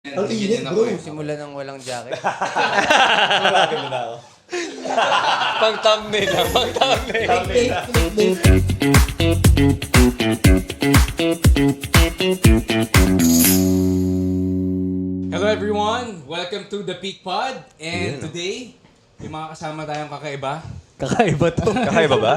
Ang init, bro. Simula ng walang jacket. Marami mo na ako. Pang thumbnail lang, pang thumbnail. Hello everyone! Welcome to the Peak Pod. And today, may mga kasama tayong kakaiba. Kakaiba to. Kakaiba ba?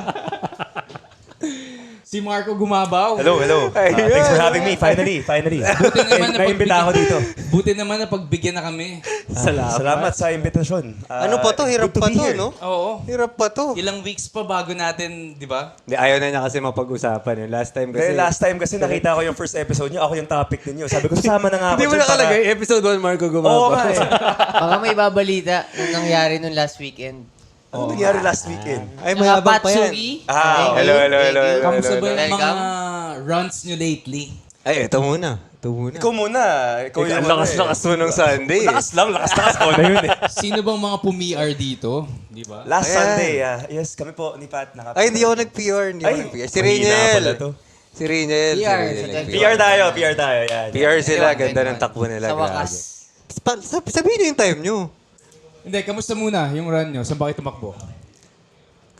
Si Marco Gumabaw. Hello. Thanks for having me. Finally. Buti naman na Naimbita ako dito. Buti naman na pagbigyan na kami. Salamat sa imbitasyon. Ano pa to? Hirap good to pa be to, here. no? Oo. Hirap pa to. Ilang weeks pa bago natin, di ba? Hindi, ayaw na niya kasi mapag-usapan. Last time kasi... Kasi last time kasi nakita ko yung first episode niyo, ako yung topic ninyo. Sabi ko, sasama na nga ako. Hindi mo dyan nakalagay. Episode 1, Marco Oo Gumabaw. nga eh. Baka may babalita nung nangyari nung last weekend. Ano nangyari last weekend? Ay, mayabang pa yan. Patsugi. Hello. Kamusta ba yung Welcome. mga runs nyo lately? Ay, ito muna. Ikaw muna. Ikaw yung Ang lakas-lakas mo nung Sunday. Lakas ko na yun eh. Sino bang mga pumi-R dito? Di ba? Last Ayan. Sunday, yes, kami po ni Pat. Ay, hindi ako nag-PR. Si Riniel. Si Riniel. PR, PR tayo. Yan. PR sila. 21, Ganda ng takbo nila. Sa wakas. Sabihin niyo yung time niyo. Hindi, kamusta muna yung run nyo? Saan ba kayo tumakbo?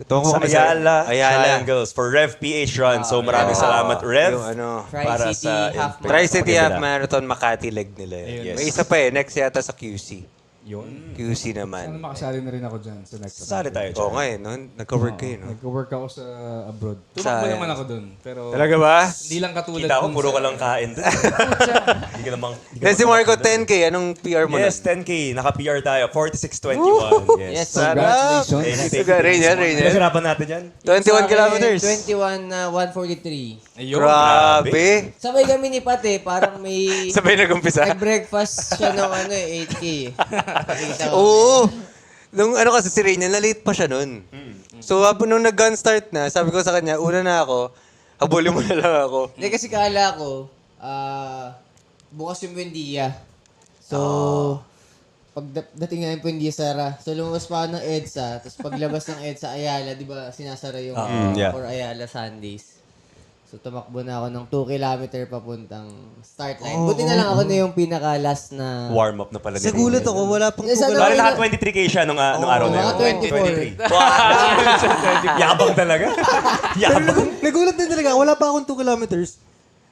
Tungo Sa kami Ayala, Ayala. Triangles for Rev PH Run. So maraming salamat, Rev. Yung ano... para Tri-City sa Half Tri-City Half Maganda. Marathon Makati leg nila. Ayun. Yes. May isa pa next yata sa QC. Yun. QC Sana naman. makasali na rin ako dyan sa next Sali tayo dyan. Oo nga eh, no? Nagka-work kayo, no? Nag-work ako sa abroad. Tumakbo Sayang. naman ako dun. Pero Talaga ba? hindi lang katulad Kita ko, dun puro sa- ka lang kain doon. Hindi ka namang... Then si Marco, 10K. Anong PR mo Yes, nun? 10K. Naka-PR tayo. 46.21. Yes, Sarap. congrats. Thank you. Riniel. Nasirapan natin yan. 21 kilometers. 21 na 143. Ayun. Grabe. Sabay kami ni Pat eh. Parang may... Sabay nag-umpisa. Nag-breakfast siya ng 8K eh. Nakita ko. Oo. Nung ano kasi si Riniel, na-late pa siya nun. So, nung nag-gun start na, sabi ko sa kanya, una na ako, habulin mo na lang ako. Hindi kasi kala ko, bukas yung Buendia. So, dating nga yung Buendia Sara, so lumabas pa ako ng EDSA, tapos paglabas ng EDSA Ayala, di ba sinasara yung yeah. for Ayala Sundays. So, tumakbo na ako ng 2 kilometer papuntang start line. Buti na lang ako na yung pinaka-last na... Warm up na pala. Nagulat ako, wala pang Eh, sana- Bale, naka 23K siya nung araw na mga yun. 24. 23. Yabang talaga. Yabang. Nagulat din talaga, wala pa akong 2 kilometers.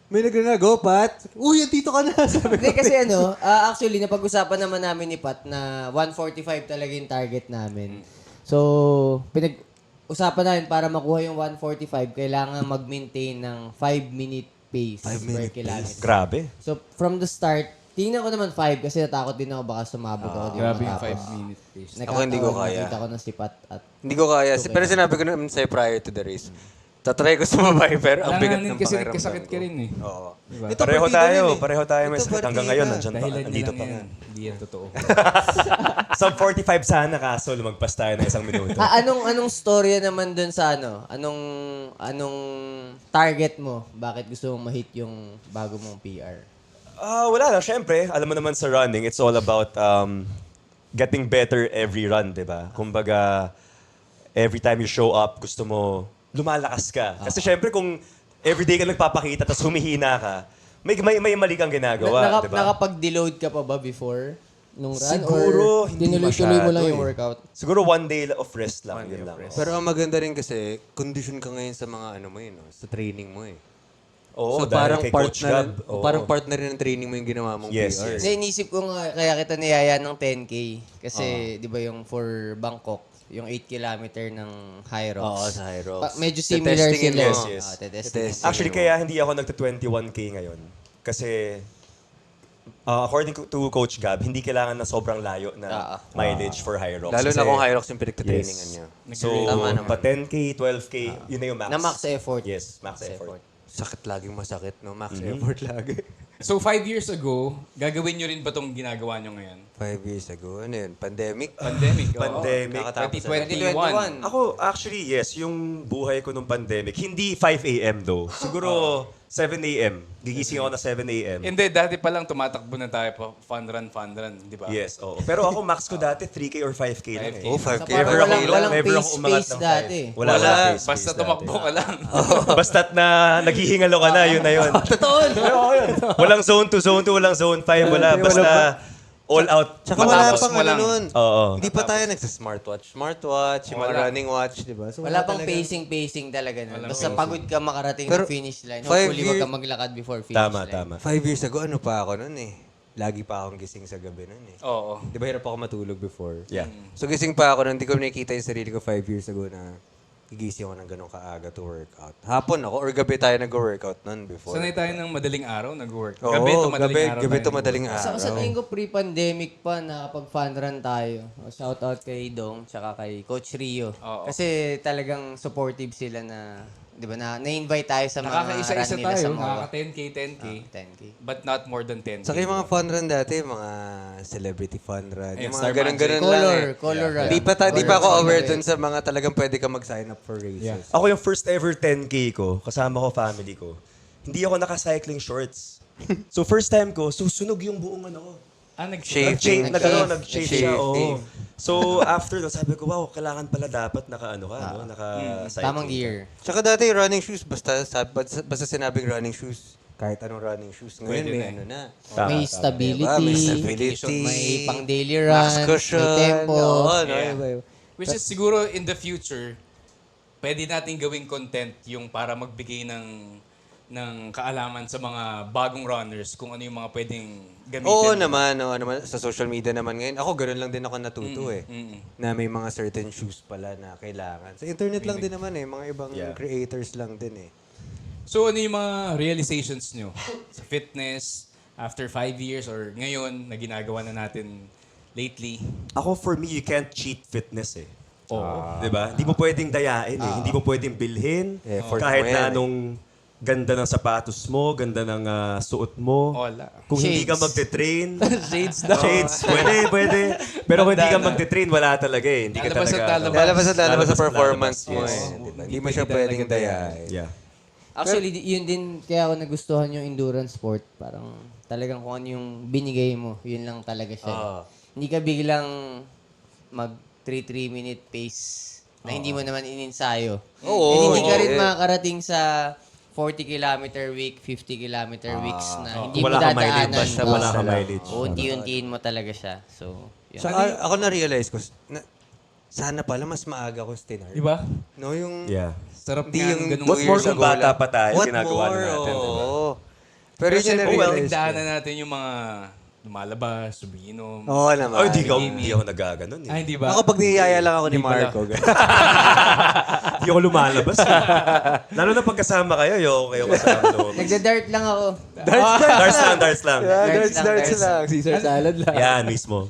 May go, Pat. Uy, dito ka na. Sabi ko. Hindi kasi actually, napag-usapan naman namin ni Pat na 145 talaga yung target namin. So, usapan namin para makuha yung 145, kailangan mag-maintain ng 5-minute pace per kilometer. Grabe. So, from the start, tingnan ko naman 5 kasi natakot din ako baka sumabot ako. di Grabe yung matapos. 5-minute pace. Ako hindi ko kaya. Nakita ko ng sipat at... Hindi ko kaya. Pero sinabi ko naman sa'yo prior to the race. Tatry ko sumabay, pero ang bigat Alanganin ng kasi pakiramdam nagkasakit ka ko. rin eh. Oo. Diba? Ito, Pareho partida tayo. din eh. Pareho tayo may Ito, sakit. Hanggang partida. ngayon, nandyan pa. Dahilan niya Nandito lang pa. yan. Hindi yan totoo. Sub 45 sana kaso lumagpas tayo ng isang minuto. anong storya naman dun sa ano? Anong target mo? Bakit gusto mong ma-hit yung bago mong PR? Wala lang. Siyempre, alam mo naman sa running, it's all about getting better every run, di ba? Kumbaga, every time you show up, gusto mo, lumalakas ka. Kasi siyempre, kung everyday ka nagpapakita tapos humihina ka, may mali kang ginagawa, di ba? Nakapag-deload ka pa ba before nung run? Siguro, or hindi tinuloy-tuloy mo masyado lang yung eh. workout? Siguro 1 day of rest lang. Yun lang. Pero ang maganda rin kasi, condition ka ngayon sa mga ano mo no? Sa training mo eh. Oo, So dahil parang kay part Coach na Gab. rin, parang part na rin ng training mo yung ginawa mong Yes, PR. yes. Hindi, inisip ko nga, kaya kita niyaya ng 10K. Kasi, di ba yung for Bangkok, yung 8 kilometer ng High Rocks. Oo, sa High Rocks. Medyo similar Tetestingin sila. mo. Yes, yes. Tetestingin. Actually, kaya hindi ako nagta-21K ngayon. Kasi, according to Coach Gab, hindi kailangan na sobrang layo na mileage for High Rocks. Lalo na Kasi- kung High Rocks yung pinagtatrainingan Yes. niya. So, Tama naman. pa 10K, 12K, yun na yung max. Na max effort. Yes, max effort. Sakit laging masakit, no? Max effort lagi. So 5 years ago, gagawin nyo rin ba itong ginagawa nyo ngayon? 5 years ago, ano yun? Pandemic? Pandemic. oo. Pandemic. Nakatapos 2021. Ako, actually, yes, yung buhay ko nung pandemic, hindi 5 a.m. though. Siguro 7 a.m. Gigising ako na 7 a.m. Hindi, dati pa lang tumatakbo na tayo pa. Fun run, di ba? Yes, oo. Pero ako max ko dati 3K or 5K lang eh. Oh, So 5K. parang Never ako- walang never ako pace umangat space ng dati. 5. Wala pace, Basta pace tumakbo dati. ka lang. Basta't na naghihingalo ka na, yun na yun. Totoo. Walang zone 2, zone 2, walang zone 5, wala. Basta all out. Tsaka wala Matapos pang mo ano lang. nun. Oo. Hindi pa tayo nagsa-smartwatch. Smartwatch, yung mga Wala. running watch, di ba? So, Wala pang talagang- pacing talaga nun. Walang Basta pacing. pagod ka makarating Pero ng finish line. 5 Hopefully, wag year- ka maglakad before finish Tama, line. tama. 5 years ago, ano pa ako nun eh. Lagi pa akong gising sa gabi nun eh. Oo. Di ba hirap ako matulog before? Yeah. So gising pa ako nun, hindi ko nakikita yung sarili ko 5 years ago na gigising ako ng ganong kaaga to workout. Hapon ako or gabi tayo nag-workout nun before. Sanay tayo ng madaling araw, nag-work. Oo, Gabi to madaling araw. gabi tayo to madaling nag-work. araw. Sa tingin ko pre-pandemic pa na kapag fun run tayo. Shout out kay Dong tsaka kay Coach Rio. Oo. Kasi talagang supportive sila na, 'di ba, na-invite tayo sa mga Nakakaisa-isa run nila tayo. sa mga Nakaka-10K, 10K. 10K. But not more than 10K. Saka yung mga fun run dati, mga celebrity fun run. Ayan, Yung mga Star ganun-ganun Magic. lang Color, eh. color run. Di pa ako Color aware run. dun sa mga talagang pwede ka mag-sign up for races. Ako yung first ever 10K ko, kasama ko family ko. Hindi ako naka-cycling shorts. So first time ko, susunog yung buong ano ko. Shave. Nag-shave, Nag-shave. nag-shave siya. Nag-shave. Oo. So after that, sabi ko, wow, kailangan pala dapat naka-ano ka, no? Naka-cycling. Tamang gear. Tsaka dati yung running shoes, basta sinabing running shoes, kahit anong running shoes. Ngayon Pwede may na eh. ano na. Tama, May tama. stability, Diba? May stability. may pang daily Max run, cushion. may tempo. Oo, no? Yeah. Iba-iba. Which is siguro in the future, pwede natin gawing content yung para magbigay ng kaalaman sa mga bagong runners kung ano yung mga pwedeng gamitin. Oo naman, no, ano, sa social media naman ngayon. Ako, ganun lang din ako natuto eh. mm. Na may mga certain shoes pala na kailangan. Sa internet lang din naman eh. Mga ibang Yeah. creators lang din eh. So ano yung mga realizations nyo sa fitness after 5 years or ngayon na ginagawa na natin lately? Ako, for me, you can't cheat fitness eh. Oo. Di ba? Hindi mo pwedeng dayain eh. Hindi mo pwedeng bilhin. Effort Kahit mo yan na eh. anong ganda ng sapatos mo, ganda ng suot mo. Wala. Kung hindi ka Shades. magte-train. Shades daw. Shades. Pwede. Pero kung hindi ka magte-train, wala talaga eh. Hindi ka Lalabas at talaga. lalabas. Lalabas sa performance lalabas, mo yes. eh. Diba? Hindi mo Hindi siya talaga pwedeng dayain. dayain. Yeah. Actually, yun din kaya ako nagustuhan yung endurance sport. Parang talagang kung ano yung binigay mo, yun lang talaga siya. Hindi ka biglang mag 3 minute pace na hindi mo naman ininsayo. Oo, And hindi ka oo, rin eh. makakarating sa 40-kilometer week, 50-kilometer weeks na hindi mo Kung wala kang mileage, dadaanan. basta wala kang mileage. Unti-untiin mo talaga siya. So, yun. Saka ako na-realize ko, sana pala mas maaga ko stinart. Diba? No, yung... Yeah. Sarap Hindi nga yung ng ganung What two more years kung ago bata lang. pa tayo, What ginagawa na more? natin, diba? Oo. Pero Pero yun yung siyempre, na-realize ko. nagdaanan natin yung mga lumalabas, umiinom. Oo naman. Oh, hindi ako nagaganon eh. Ay, hindi ba? Ako pag niyaya lang ako ni Hindi pala. Marco. Hindi ako lumalabas eh. Lalo na pagkasama kayo, kayo kasama loob. Nagda-dart lang ako. Darts lang. Darts lang. Caesar salad lang. Yan, mismo.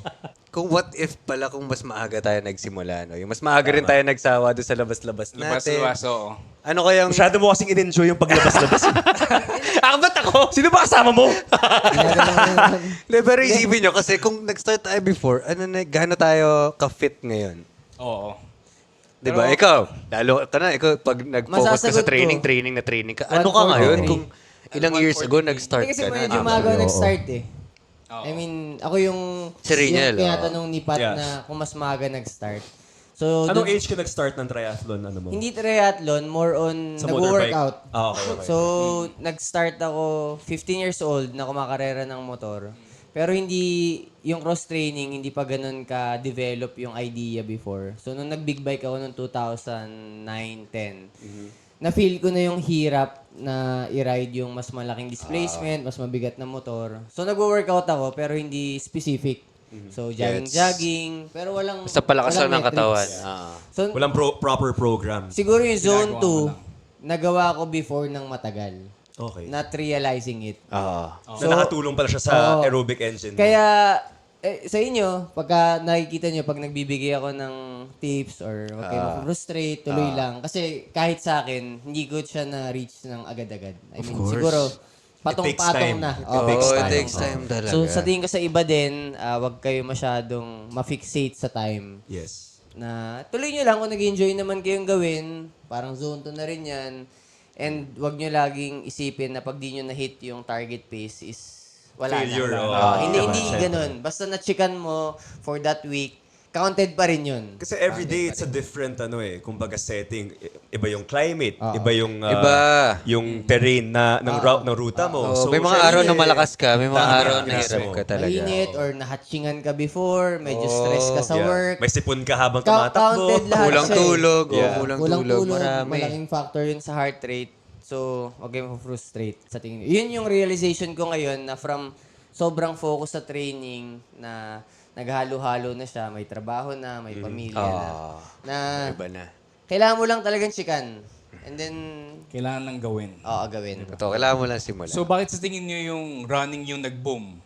Kung what if pala kung mas maaga tayo nagsimula, no? Yung mas maaga rin tayo nagsawa doon sa labas-labas natin. Labas-labas, oo. Ano kayang... Masyado mo kasing in-enjoy yung paglabas-labas. Ako ba't ako? Sino ba kasama mo? Hindi, pero isipin nyo, kasi kung nag-start tayo before, gaano tayo ka-fit ngayon? Oo. Di ba? Ikaw, lalo ka na, ikaw, pag nag-focus ka sa Masasagot training, ko. training ka. Ano ka ngayon? 143. Kung ilang years ago nag-start Kasi ka na. medyo maaga nag-start eh. Oo. I mean, ako yung Si Rinel, tinatanong ni Pat Yeah. na kung mas maaga nag-start. So, Anong dun- age ka nag-start ng triathlon? Ano mo? hindi triathlon, more on Sa nag-workout. motorbike? Okay. So, nag-start ako 15 years old na kumakarera ng motor. Pero hindi, yung cross-training, hindi pa ganun ka-develop yung idea before. So, nung nag-big bike ako noong 2009-10, na-feel ko na yung hirap na i-ride yung mas malaking displacement, mas mabigat na motor. So, nag-workout ako, pero hindi specific. So, jogging, pero walang Basta palakas lang ng walang katawan. metrics. Ah. So, Walang proper program. siguro yung zone Ginagawa mo 2, nagawa ko before ng matagal. Okay. Not realizing it. Ah. So, nakatulong pala siya sa Oo. aerobic engine. Kaya, sa inyo, pagka nakikita nyo, pag nagbibigay ako ng tips or wag kayo mag-frustrate, tuloy lang. Kasi kahit sa akin, hindi ko siya na-reach ng agad-agad. I mean, siguro, patong-patong time. na. It takes time talaga. So, sa tingin ko sa iba din, wag kayo masyadong ma-fixate sa time. Yes. Na tuloy nyo lang kung nag-enjoy naman kayong gawin, parang zone 2 na rin yan. And wag nyo laging isipin na pag di nyo na-hit yung target pace is wala Failure, na. oh. Hindi Syempre. ganun. Basta na-chikan mo for that week, counted pa rin yun. Kasi every day it's a different kumbaga setting. Iba yung climate, iba yung Iba. yung terrain ng ruta mo. Oh, may mga araw na malakas ka, may mga Tama. araw na Yes, hirap oo. ka talaga. Mainit or nahatchingan ka before, medyo stress ka sa Yeah. work. May sipon ka habang Counted tumatakbo. lahat Kulang siya eh. tulog, Yeah. kulang Kulang tulog, tulog, marami. malaking factor yun sa heart rate. So, wag kayong frustrate sa tingin. Yun yung realization ko ngayon na from sobrang focus sa training na naghalo-halo na siya, may trabaho na, may pamilya na Iba na. kailangan mo lang talagang chikan. And then, Kailangan lang gawin. gawin. Ito, kailangan mo lang simulan. So bakit sa tingin nyo yung running yung nag-boom?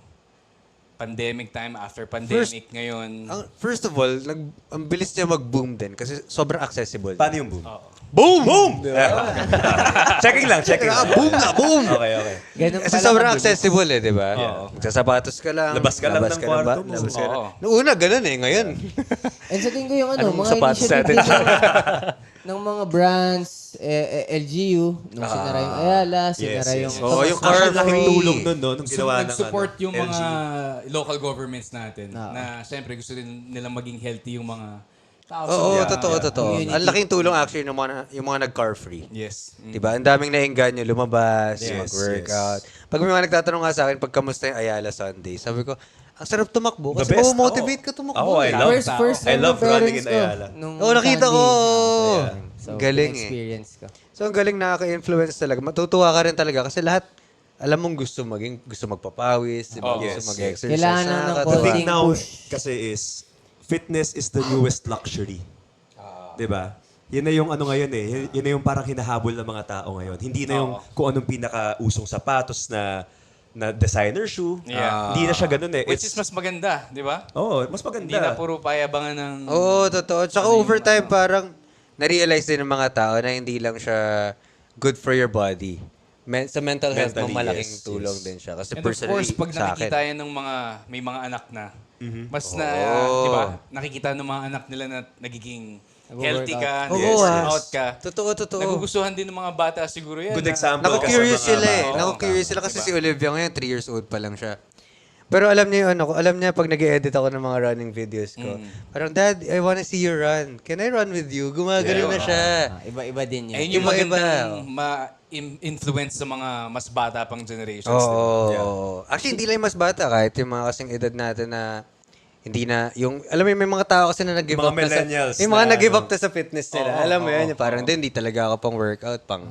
Pandemic time, after pandemic ngayon. First of all, ang bilis niya mag-boom din kasi sobrang accessible. Paano yung boom? Boom! Boom! Checking lang. Boom na, boom! Okay. Ganun Kasi pala sobrang kabilis. accessible di ba? Magsasapatos ka lang. Labas ka lang ng ba- kwarto mo. labas ka lang. Oo. Noong una, ganun ngayon. And sa tingin ko yung Anong mga sapatos initiative natin? ng mga brands, LGU, nung sinara yung Ayala, sinara yung... Oo, yung Actually, car laking free. tulong nun, no? Nung So, ginawa ng nag-support yung LG. mga local governments natin na siyempre gusto din nilang maging healthy yung mga tao. Oo, sa- totoo. Community. Ang laking tulong actually yung mga nag-car free. Yes. Mm. Diba? Ang daming nainganyo lumabas, Yes, mag-workout. Pag may mga nagtatanong nga sa akin, pag kamusta yung Ayala Sunday, sabi ko, ang sarap tumakbo kasi The best. motivate ka Oo, tumakbo. I love First I time love ng running parents in ko. Ayala. nung Oo, nakita ko. Sunday. So, Galing eh. experience ko. So, ang galing nakaka-influence talaga. Matutuwa ka rin talaga kasi lahat, alam mong gusto magpapawis, diba? Oh, gusto yes, mag-exercise. Kailangan lang ng Nakakatuwa. The thing Konting now push. kasi is, fitness is the newest luxury. Diba? Yan na yung ngayon eh. Yan na yung parang hinahabol ng mga tao ngayon. Hindi na yung kung anong pinaka-usong sapatos na designer shoe. Yeah. Hindi na siya ganun eh. Which is mas maganda, di ba? Mas maganda. Hindi na puro payabangan ng... Oo, totoo. Tsaka over time, parang na-realize din ng mga tao na hindi lang siya good for your body. Sa mental health mo, Mentally, malaking yes, tulong yes. din siya. Kasi And of personally, course, pag sa nakikita akin. yan ng may mga anak na, mas na, Oo. di ba, nakikita ng mga anak nila na nagiging healthy ka, Oo, nag-workout ka. Totoo. Nagugustuhan din ng mga bata siguro yan. Good example. Naku-curious ka sa mga sila eh. bata. Naku-curious sila kasi si Olivia ngayon, 3 years old pa lang siya. Pero alam niya yung alam niya pag nag-edit ako ng mga running videos ko. Parang, Dad, I wanna see you run. Can I run with you? Gumagano na siya. Iba-iba din yun. Ayun yung Iba-iba. magandang ma-influence sa mga mas bata pang generations. Oo. di ba? Actually, hindi lang yung mas bata. Kahit yung mga kasing edad natin na hindi na, yung, alam mo yung may mga tao kasi na nag-give Mga up na sa, millennials yung mga na, nag-give up na sa fitness nila. Alam mo yun, yung parang hindi talaga ako pang workout, pang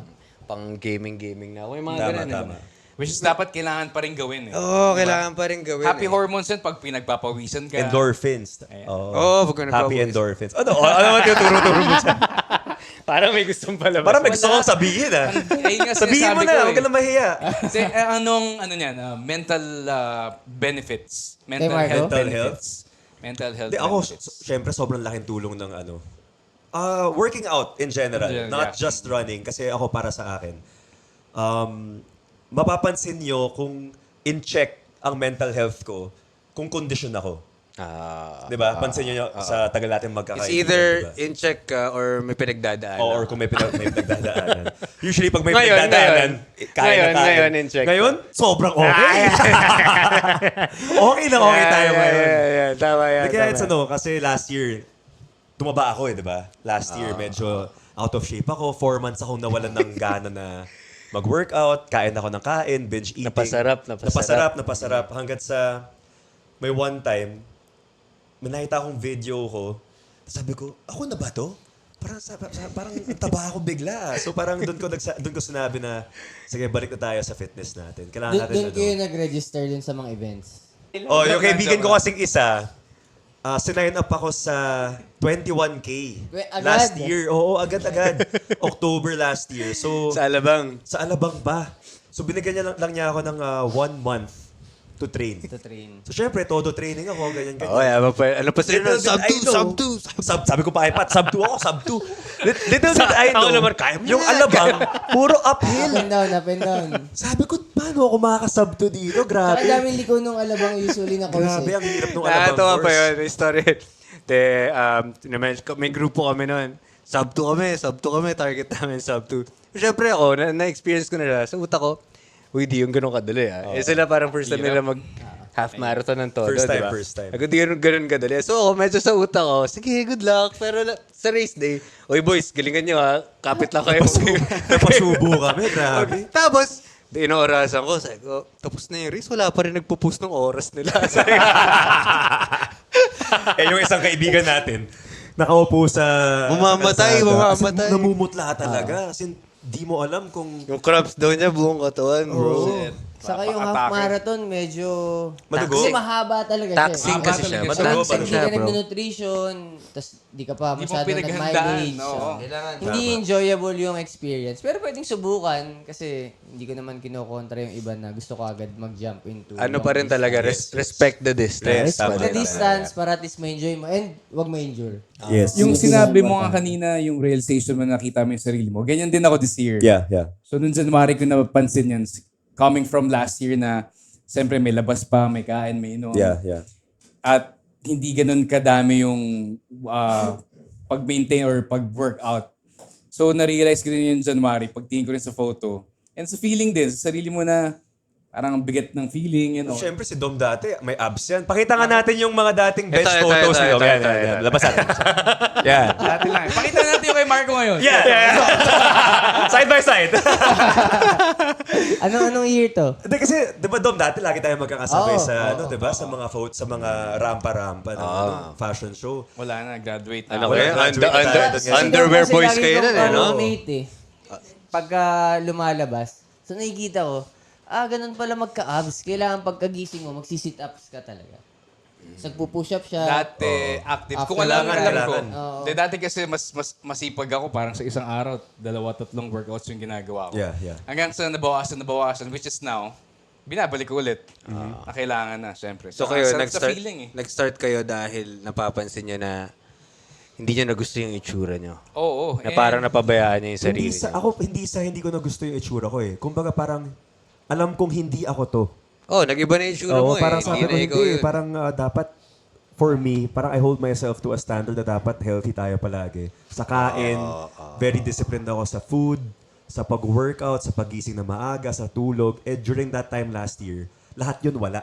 gaming na ako. Yung mga ganun. Tama. Which is dapat kailangan pa rin gawin. Eh. Oo, kailangan pa rin gawin. Happy eh. hormones yan pag pinagpapawisan ka. Endorphins. Oo, pag Happy nagpapawis. endorphins. Ano naman tinuturo-turo mo dyan? Parang may gustong palabas. Parang may gusto kong sabihin ah. Ayun nga Sabihin mo sinasabi na, ko huwag ka na mahiya. Kasi mental benefits. Mental Marco? health Mental benefits. Mental health Di, ako, benefits. syempre, sobrang laking tulong ng working out in general. Yeah, Not yeah. just running. Kasi ako, para sa akin, mapapansin nyo kung in-check ang mental health ko kung condition ako. Di ba? Pansin nyo sa tagal natin It's magkakaibigan. either diba? in check ka or may pinagdadaan. Or kung may pinagdadaanan. Usually, pag may Ngayon, pinagdadaanan, kaya na kain. ngayon, in check. Ngayon, sobrang okay. Okay na okay tayo ngayon. Yeah, tama yan. Kaya it's kasi last year, tumaba ako di ba? Last year, medyo out of shape ako. 4 months akong nawalan ng gana na mag-workout, kain ako ng kain, binge eating. Napasarap. Hanggat sa may one time, may nakita akong video ko, sabi ko, ako na ba to? Parang taba ako bigla. So parang doon ko sinabi na, sige, balik na tayo sa fitness natin. Kailangan natin Doon kayo nag-register din sa mga events. yung kaibigan ko kasing isa, sinign up ako sa 21K Agad? last year. Oo, agad-agad. October last year. So, Sa Alabang. sa Alabang pa. So, binigyan lang niya ako ng 1 month to train. To train. So, syempre, todo training ako, ganyan-ganyan. Oh, yeah, ano pa sila? Little did I know. Sabi ko pa kay Pat, sub 2 ako, sub 2. Little did I know. Ako naman, kaya mo yung yan. Alabang, puro uphill. Up and down. Sabi ko, paano ako makaka-sub 2 dito? Saka Grabe. daming liko nung Alabang usually na course Grabe, eh. ang hirap nung Alabang Nakatawa pa course. yun, yung story. May grupo kami noon. sub 2 kami, target namin sub 2. Siyempre ako, na-experience ko na siya. Sa utak ko, uy, di yung ganun kadali Eh sila parang first time nila mag half marathon ng todo, First time, diba? first time. Ako di ganun kadali. So ako, medyo sa utak ko, sige, good luck. Pero sa race day, uy boys, galingan nyo ha. Kapit lang kayo. Napasubo kami, grabe. Tapos, inorasan ko. Sabi ko, tapos na yung race. Wala pa rin nagpo-post ng oras nila. Sabi ko, Yung isang kaibigan natin, nakaupo sa... Mamamatay, kalsada. mamamatay. Kasi namumutla talaga. Kasi di mo alam kung... yung cramps daw niya, buong katawan, bro. Saka yung half marathon, medyo... Madugo. Kasi mahaba talaga Taxing siya. kasi Mahaba siya. talaga Matagal Pag siya, hindi ka bro. nag-nutrition, tapos di ka pa Di mo masyado pinaghandaan, nag-mileage. oo. Hindi enjoyable yung experience. Pero pwedeng subukan kasi hindi ko naman kinokontra yung iba na gusto ko agad mag-jump into Ano long pa rin talaga, respect the distance. Yes, tama. The distance, para at least ma-enjoy mo. And wag ma-injure. Yes. Yung sinabi mo nga kanina, yung rail station mo nakita mo yung sarili mo, ganyan din ako this year. Yeah, yeah. So, noong January ko napansin yan. Coming from last year na, siyempre may labas pa, may kain, may inom. Yeah, yeah. At hindi ganun kadami yung pag-maintain or pag-workout. So, na-realize ko din yung January, pagtingin ko rin sa photo. And sa feeling din, sa sarili mo na parang ang bigat ng feeling, you know. Siyempre si Dom dati, may abs yan. Pakita nga natin yung mga dating best Ito, photos ni Dom. ito, Yan, ito, yan, ito. yan. Labas natin. Yan. Dati lang. Pakita natin yung kay Marco ngayon. Yeah. Side by side. Anong year to? Hindi kasi, di ba Dom, dati lagi tayo magkakasabay Oo, sa, di ba, sa mga sa mga rampa-rampa ng fashion show. Wala na, graduate na. Ano Wala, kaya? graduate na tayo doon. Underwear Kasi boys lagi kayo kong nun eh, no? roommate eh. Pagka lumalabas, so nakikita ko, ganun pala magka-abs. Kailangan pagkagising mo, magsi-sit ups ka talaga. Nagpo-push up siya. Dati active. Kung After alam kailangan. ko. Oo. De, dati kasi mas masipag ako. Parang sa isang araw, 2-3 workouts yung ginagawa ko. Yeah, yeah. Hanggang sa nabawasan, which is now, binabalik ko ulit. Na kailangan na, syempre. So kayo, sarap sa feeling eh. nag-start kayo dahil napapansin nyo na hindi nyo na gusto yung itsura nyo. Oo. Na parang napabayaan nyo yung sarili Hindi nyo. hindi ko na gusto yung itsura ko eh. Kumbaga parang, alam kong hindi ako to. Oh, nag-iba na yung itsura mo Oo, eh. parang sabi ko na ikaw hindi. yun. Parang dapat, for me, parang I hold myself to a standard na dapat healthy tayo palagi. Sa kain, very disciplined ako sa food, sa pag-workout, sa pagising na maaga, sa tulog. During that time last year, lahat yun wala.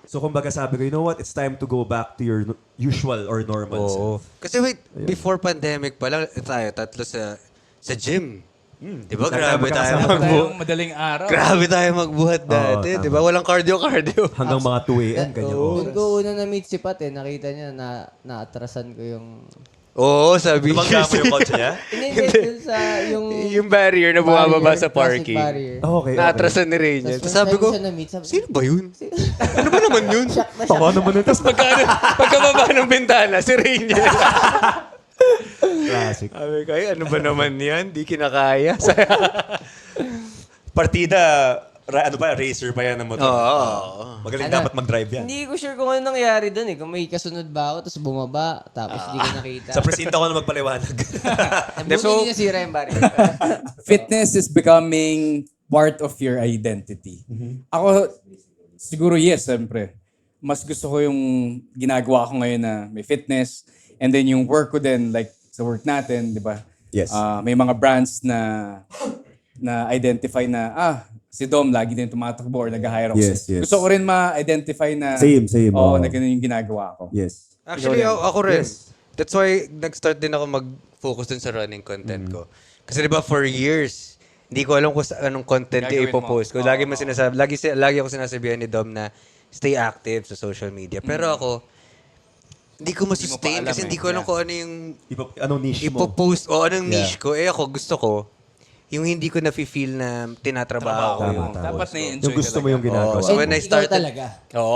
So kumbaga sabi ko, you know what? It's time to go back to your usual or normal Oo. self. Kasi wait, before pandemic pa lang, tayo tatlo sa gym. Di ba? Tayo Grabe tayo magkasama. Tayong madaling araw. Grabe tayo magbuhat dati. tama. Di ba? Walang cardio. Hanggang mga 2 a.m. ganyan. Doon ko una na-meet si Pat nakita niya na naatrasan ko yung... Oo, sabi Tumangga mo yung kotse niya? Hindi, dun sa yung... yung barrier na bumababa sa plastic parking. barrier. Okay. Naatrasan ni Rainier. Tapos Tapos sabi ko, siya na-meet, sabi, sino ba yun? Ano ba naman yun? shock na Baka naman ito. Pagkababa ng bintana, si Rainier. Classic. Sabi ko, ay, ano ba naman yan? Di kinakaya. Partida, ano ba, racer pa yan ng motor. Magaling Ano? dapat mag-drive yan. Hindi ko sure kung ano nangyari doon eh. Kung may kasunod ba ako, tapos bumaba, tapos hindi ko nakita. Sa presinto ko na magpaliwanag. Buti hindi nasira yung barrier. Fitness is becoming part of your identity. Ako, siguro yes, siyempre. Mas gusto ko yung ginagawa ko ngayon na may fitness. And then yung work ko din, like sa work natin, di ba? Yes. May mga brands na identify na, si Dom lagi din tumatakbo or nag-hire ako. Yes, yes. Gusto ko rin ma-identify na, Same. Oo, Oo. na ganun yung ginagawa ko. Yes. Actually, ako rin. That's why nag-start din ako mag-focus dun sa running content ko. Kasi di ba for years, hindi ko alam kung anong content Gagawin mo. ipopost ko. Lagi mo sinasabi, lagi ako sinasabihan ni Dom na stay active sa social media. Pero ako, hindi ko masustain alam kasi eh. hindi ko alam kung ano yung Anong niche mo? ipopost o anong Yeah. niche ko. Ako gusto ko, yung hindi ko na-feel na tinatrabaho ko yung Tama. Dapat na-enjoy Yung gusto mo talaga. yung ginagawa. So when I Ikaw started, talaga.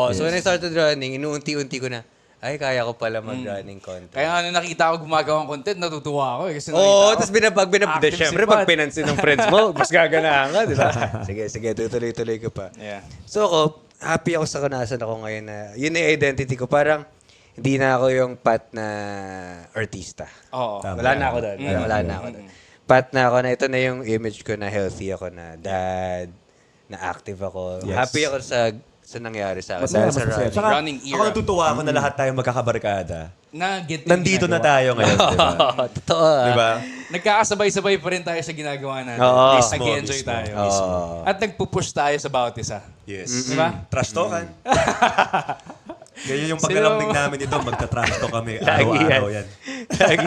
so when I started running, inuunti-unti ko na, ay, kaya ko pala mag-running content. Kaya ano nakita ko gumagawang content, natutuwa ako eh. Kasi Oo, nakita ko, tapos binabag. active Siyempre, si Pat. pag pinansin ng friends mo, mas gaganahan ka, di ba? Sige, tutuloy-tuloy ko pa. Yeah. So ako, happy ako sa kanasan ako ngayon na, yun na yung identity ko. Parang, hindi na ako yung Pat na artista. Oo. Wala na ako doon. Wala na ako doon. Pat na ako na, ito na yung image ko na healthy ako na dad, na active ako. Yes. Happy ako sa nangyari sa akin. Masaya, Dahil sa masaya. running. Tsaka, Running era. ako natutuwa ako na lahat tayo magkakabarkada. Nandito na ginagawa. tayo ngayon, di ba? Totoo ah. Di ba? Nagkakasabay-sabay pa rin tayo sa ginagawa natin. Oo. Mismo, Nag-enjoy mismo. tayo. Oo. At nagpupush tayo sa bawat isa. Yes. Di ba? Trash talkan. Ganyan yung Sino- paglalambing namin ito, magta-trash talk kami. Lagi Araw-araw yan.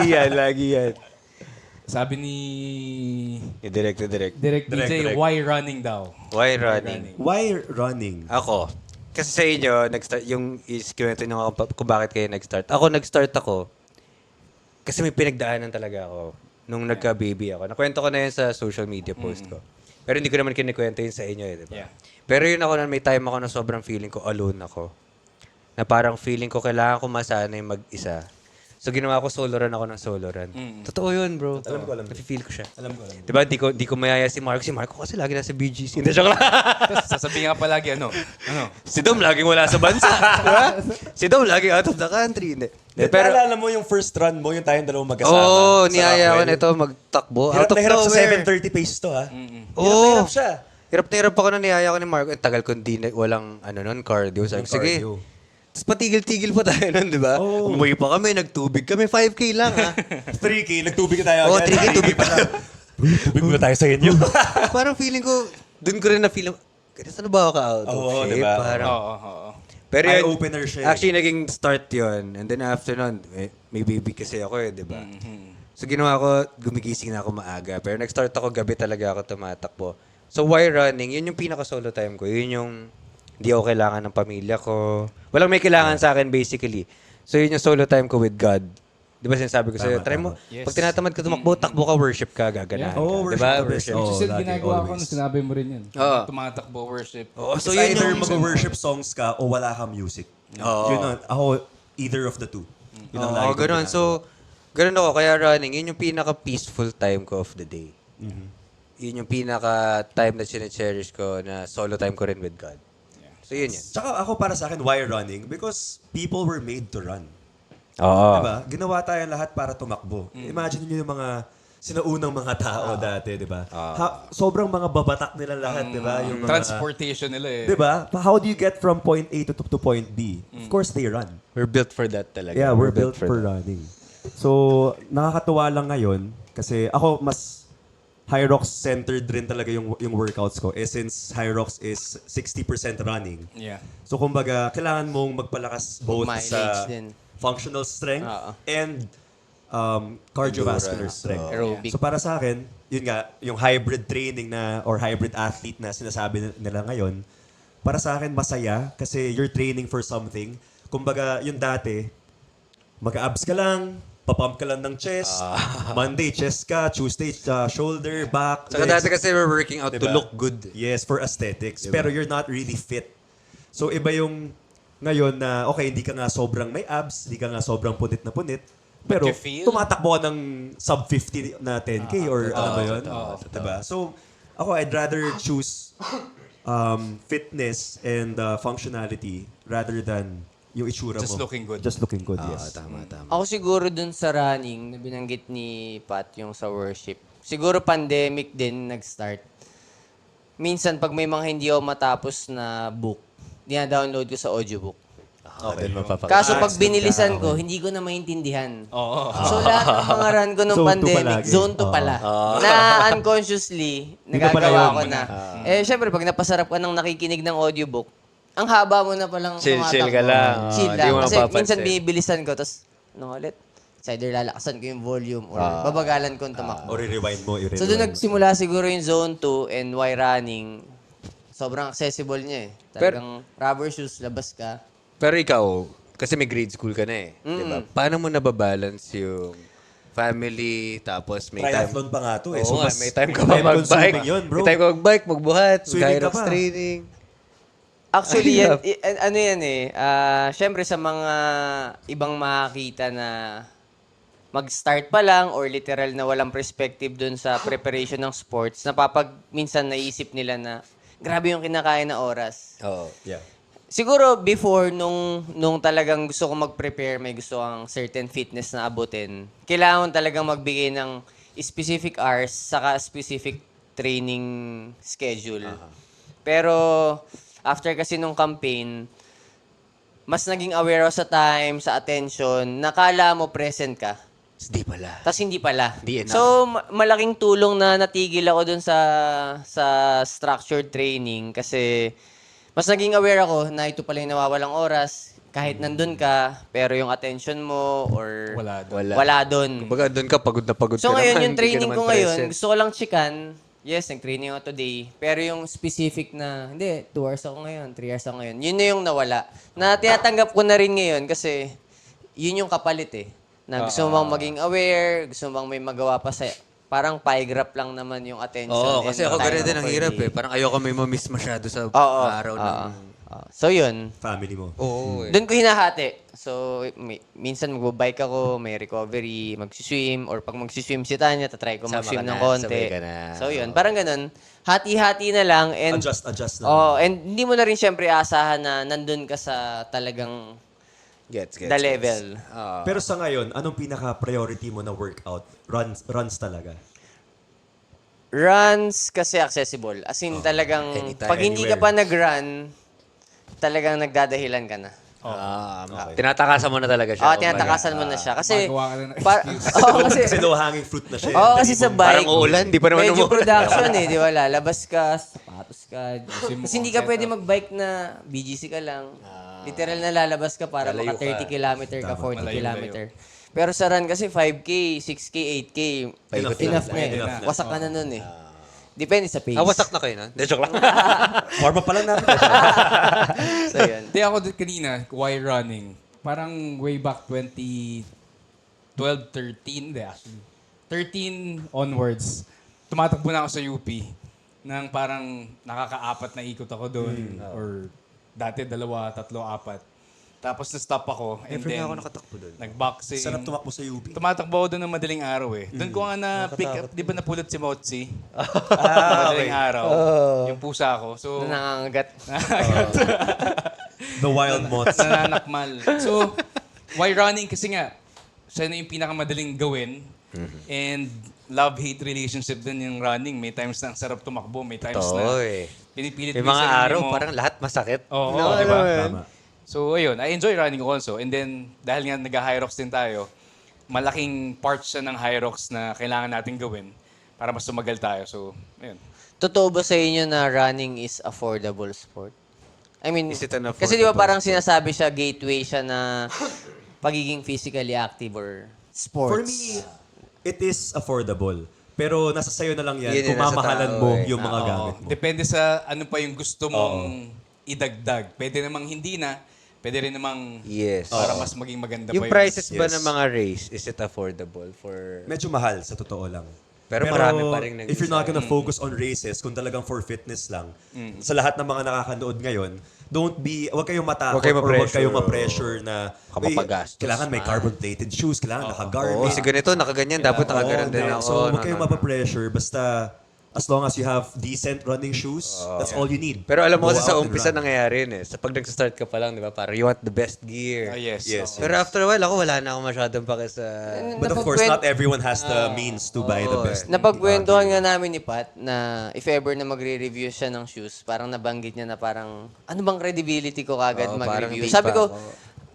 yan. Lagi yan. Sabi ni Direct. Direct Direct, DJ, direct. why running daw? Why running? Why running? Ako. Kasi sa inyo, nag-start, yung is-kwento nyo kung bakit kayo nag-start. Nag-start ako kasi may pinagdaanan talaga ako nung nagka-baby ako. Nakwento ko na yun sa social media post ko. Pero hindi ko naman kinikwento yun sa inyo eh, di ba? Yeah. Pero yun ako na may time ako na sobrang feeling ko alone ako. Na parang feeling ko kailangan ko masanay mag-isa. So ginawa ko solo run ako ng solo run. Totoo yun, bro. Alam ko. Nafe-feel ko siya. Alam ko. Diba, di ko mayaya si Mark. Si Marco kasi lagi nasa BGC. Hindi, joke lang. Tapos sasabihin nga palagi, ano? Si Dom laging wala sa bansa. Diba? Si Dom laging out of the country. Hindi. Pero naalala mo yung first run mo, yung tayong dalawang magkasama. Oo, sa niyaya ko Rockwell. nito magtakbo. Hirap Out of na hirap sa nowhere. 7:30 pace to, ha? Oo. Hirap siya. Hirap na hirap ako na niyaya ko ni Marco. Tagal ko walang cardio. Sabi ko, sige. Cardio. Tapos patigil-tigil pa tayo nun, di ba? Oo. Umuwi pa kami, nagtubig kami. 5K lang, ha? 3K, nagtubig na tayo. Oo, agad. 3K, tubig pa lang. Tubig muna tayo sa inyo. Parang feeling ko, dun ko rin na-feel, ganito na ba ako ka-out of Oo, shape? diba? Parang, Oo. pero yun, Eye-opener siya eh. actually, naging start yun. And then after nun, may baby kasi ako eh, di ba? So ginawa ko, gumigising na ako maaga. Pero nag-start ako, gabi talaga ako tumatakbo. So why running? Yun yung pinaka-solo time ko. Yun yung hindi ako kailangan ng pamilya ko. Walang may kailangan sa akin basically. So yun yung solo time ko with God. Di ba sinasabi ko sa'yo, Tama, try mo, Yes. pag tinatamad ka tumakbo, takbo ka, worship ka, gaganahan Oo, ka. Di worship ba? the best. Worship. Oo. Which is lagi, ginagawa ko always. nung sinabi mo rin yun. Oo. Tumatakbo worship. Oo, So so yun either yung... mag-worship songs ka o wala kang music. Oo. Yun nun. Ako, either of the two. Yun ang lagi Oo, kong ganun. ginagawa. So, ganun ako. Kaya running, yun yung pinaka-peaceful time ko of the day. Yun yung pinaka-time na chine-cherish ko na solo time ko rin with God. So, yun yan. Tsaka ako para sa akin, why running? Because people were made to run. Oo. Diba? Ginawa tayo lahat para tumakbo. Imagine niyo yung mga sinaunang mga tao dati, di ba? Sobrang mga babatak nila lahat, di ba? Yung mga, Transportation nila eh. di ba? How do you get from point A to point B? Of course, they run. We're built for that talaga. Yeah, we're built for running. So, nakakatuwa lang ngayon kasi ako mas High Rocks centered rin talaga yung workouts ko. Since High Rocks is 60% running. Yeah. So, kumbaga, kailangan mong magpalakas both Mileage sa din. functional strength Oo. and cardiovascular strength. Aerobic. So, para sa akin, yun nga, yung hybrid training na or hybrid athlete na sinasabi nila ngayon, para sa akin, masaya kasi you're training for something. Kumbaga, yung dati, mag-abs ka lang, papump ka lang ng chest, Monday, chest ka, Tuesday, shoulder, back, Saka legs. dati kasi we're working out to Diba? look good. Yes, for aesthetics. Pero you're not really fit. So, iba yung ngayon na, okay, hindi ka nga sobrang may abs, hindi ka nga sobrang punit na punit, pero you feel? tumatakbo ka ng sub-50 na 10K or ano ba yun? Diba? So, ako, I'd rather choose fitness and functionality rather than yung itsura Just mo. looking good. Just looking good, yes. Tama. Ako siguro dun sa running, na binanggit ni Pat yung sa worship. Siguro pandemic din nag-start. Minsan pag may mga hindi ako matapos na book, dina-download ko sa audiobook. Okay. Kaso pag binilisan ko, hindi ko na maintindihan. Oo. So lahat ng mga run ko nung Zone two pandemic, palagi. zone 2 pala. Na unconsciously, Hindi ko pala nagagawa yun. ko na. Syempre, pag napasarap ka ng nakikinig ng audiobook, ang haba mo na palang Chill tumatakbo. ka lang. Chill Hindi lang. mo Kasi mapapansin. minsan binibilisan ko, tapos, ulit? It's either lalakasan ko yung volume or babagalan kong tumakbo. Or i-rewind mo, i-rewind So doon mo. nagsimula siguro yung zone 2 and why running. Sobrang accessible niya eh. Talagang rubber shoes, labas ka. Pero ikaw, kasi may grade school ka na eh. Di ba? Paano mo nababalance yung family, tapos may time... Triathlon pa nga to eh. Oo nga, mas may time ka pa mag-bike. time-consuming yun, bro. May time ka mag-bike, magbuhat, Swimming ka Gyrox pa. training. Actually, Ay, ano yan eh. Syempre sa mga ibang makakita na mag-start pa lang or literal na walang perspective dun sa preparation ng sports, minsan naisip nila na grabe yung kinakain na oras. Oo. Yeah. Siguro before, nung talagang gusto ko mag-prepare, may gusto kang certain fitness na abutin, kailangan talagang magbigay ng specific hours saka specific training schedule. Pero after kasi nung campaign, mas naging aware ako sa time, sa attention, nakala mo present ka. Hindi pala. Tapos hindi pala. Hindi enough. So, malaking tulong na natigil ako dun sa structured training kasi mas naging aware ako na ito pala yung nawawalang oras. Kahit nandun ka, pero yung attention mo or Wala doon. wala dun. Kumbaga doon ka, pagod na pagod So ka ngayon, naman, yung hindi ka training naman ko ngayon, present. gusto ko lang chikan. Yes, nag-training ako today. Pero yung specific na, hindi, 2 hours ako ngayon, 3 hours ako ngayon. Yun na yung nawala. Na tinatanggap ko na rin ngayon kasi yun yung kapalit eh. Na gusto mo bang maging aware, gusto mo bang may magawa pa sa... Parang pie graph lang naman yung attention. Oo, kasi and ako time ganun din ang per hirap day. Parang ayoko may ma-miss masyado sa Oo, araw ng... So yun, Family mo. Oo, eh. doon ko hinahati. So, minsan magbabike ako, may recovery, magsiswim, or pag magsiswim si Tanya, tatry ko Sama mag-swim ka ng na, konti. sabay ka na. So, yun. Parang ganun. Hati-hati na lang. And, Adjust na. oh, and hindi mo na rin syempre asahan na nandun ka sa talagang Gets. the level. Pero sa ngayon, anong pinaka-priority mo na workout? Runs talaga. Runs kasi accessible. As in, talagang, anytime, pag hindi ka pa nag-run, talagang nagdadahilan ka na. Tinatakasan mo na talaga siya. Oo, tinatakasan mo na siya. Kasi, Magawa ka na ng kasi, Kasi low-hanging fruit na siya. Oo, kasi sa bike, Parang uulan, di pa naman medyo umuulan. production eh, di ba? Lalabas ka, sapatos ka. Kasi hindi ka pwede mag-bike na BGC ka lang. Literal na lalabas ka para Lalayo maka 30 kilometer ka, 40 Malayo, kilometer. Pero sa run kasi 5K, 6K, 8K, enough na eh. Enough na. Wasak ka na nun eh. Depende sa pace. Wasak na kayo, no? Hindi, joke lang. Warm up pa lang namin. So yun. Hindi ako kanina, why running? Parang way back 2012, 13, hindi actually. 13 onwards, tumatakbo na ako sa UP nang parang nakakaapat na ikot ako doon. Or dati 2, 3, 4. Tapos na-stop ako. And Never then, na ako nakatakbo doon. nag-boxing. Sarap tumakbo sa UP. Tumatakbo ako doon ng madaling araw eh. Doon ko nga na-pick up, di ba napulot si Motsi? Madaling araw. Yung pusa ko. So, Nangangagat. The wild moths. nananakmal. So, why running? Kasi nga, siya na yung pinakamadaling gawin. And love-hate relationship din yung running. May times na ang sarap tumakbo. May times na pinipilit Yung mo mga yung sarili araw, mo. parang lahat masakit. Oo, di ba? Tama. So, ayun. I enjoy running also. And then, dahil nga nag-Hyrox din tayo, malaking part siya ng Hyrox na kailangan natin gawin para mas sumagal tayo. So, ayun. Totoo ba sa inyo na running is affordable sport? I mean, Is it an kasi di ba affordable parang sinasabi siya, gateway siya na pagiging physically active or sports. For me, it is affordable. Pero nasa sayo na lang yan Yun kung yung nasa mamahalan tao mo eh. yung mga gamit mo. Depende sa ano pa yung gusto mong idagdag. Pwede namang hindi na. Pwede rin namang Yes. para mas maging maganda Yung pa prices ba Yes. ng mga race, is it affordable for... Medyo mahal, sa totoo lang. Pero marami pa rin if you're not gonna focus on races, kung talagang for fitness lang, sa lahat ng mga nakakanood ngayon, huwag kayong matakot Huwag kayong or huwag ma-pressure. kayong ma-pressure na Baka "Uy, mapagastos kailangan may pa." carbon-plated shoes, kailangan Oo, naka-garment. si ganito, nakaganyan. Dapat nakaganon din ako. So, huwag kayong mapapressure. Basta, as long as you have decent running shoes, that's all you need. Pero alam mo Go kasi sa out and umpisa run. nangyayari yun eh. Sa pag nag-start ka pa lang, di ba? Parang you want the best gear. Yes. Yes. Pero after a while, ako wala na ako masyadong pake sa... But of course, not everyone has the means to buy the best. Napagkwentuhan nga namin ni Pat na if ever na magre-review siya ng shoes, parang nabanggit niya na parang, ano bang credibility ko kagad Oo, parang mag-review? di Sabi pa ko, ako.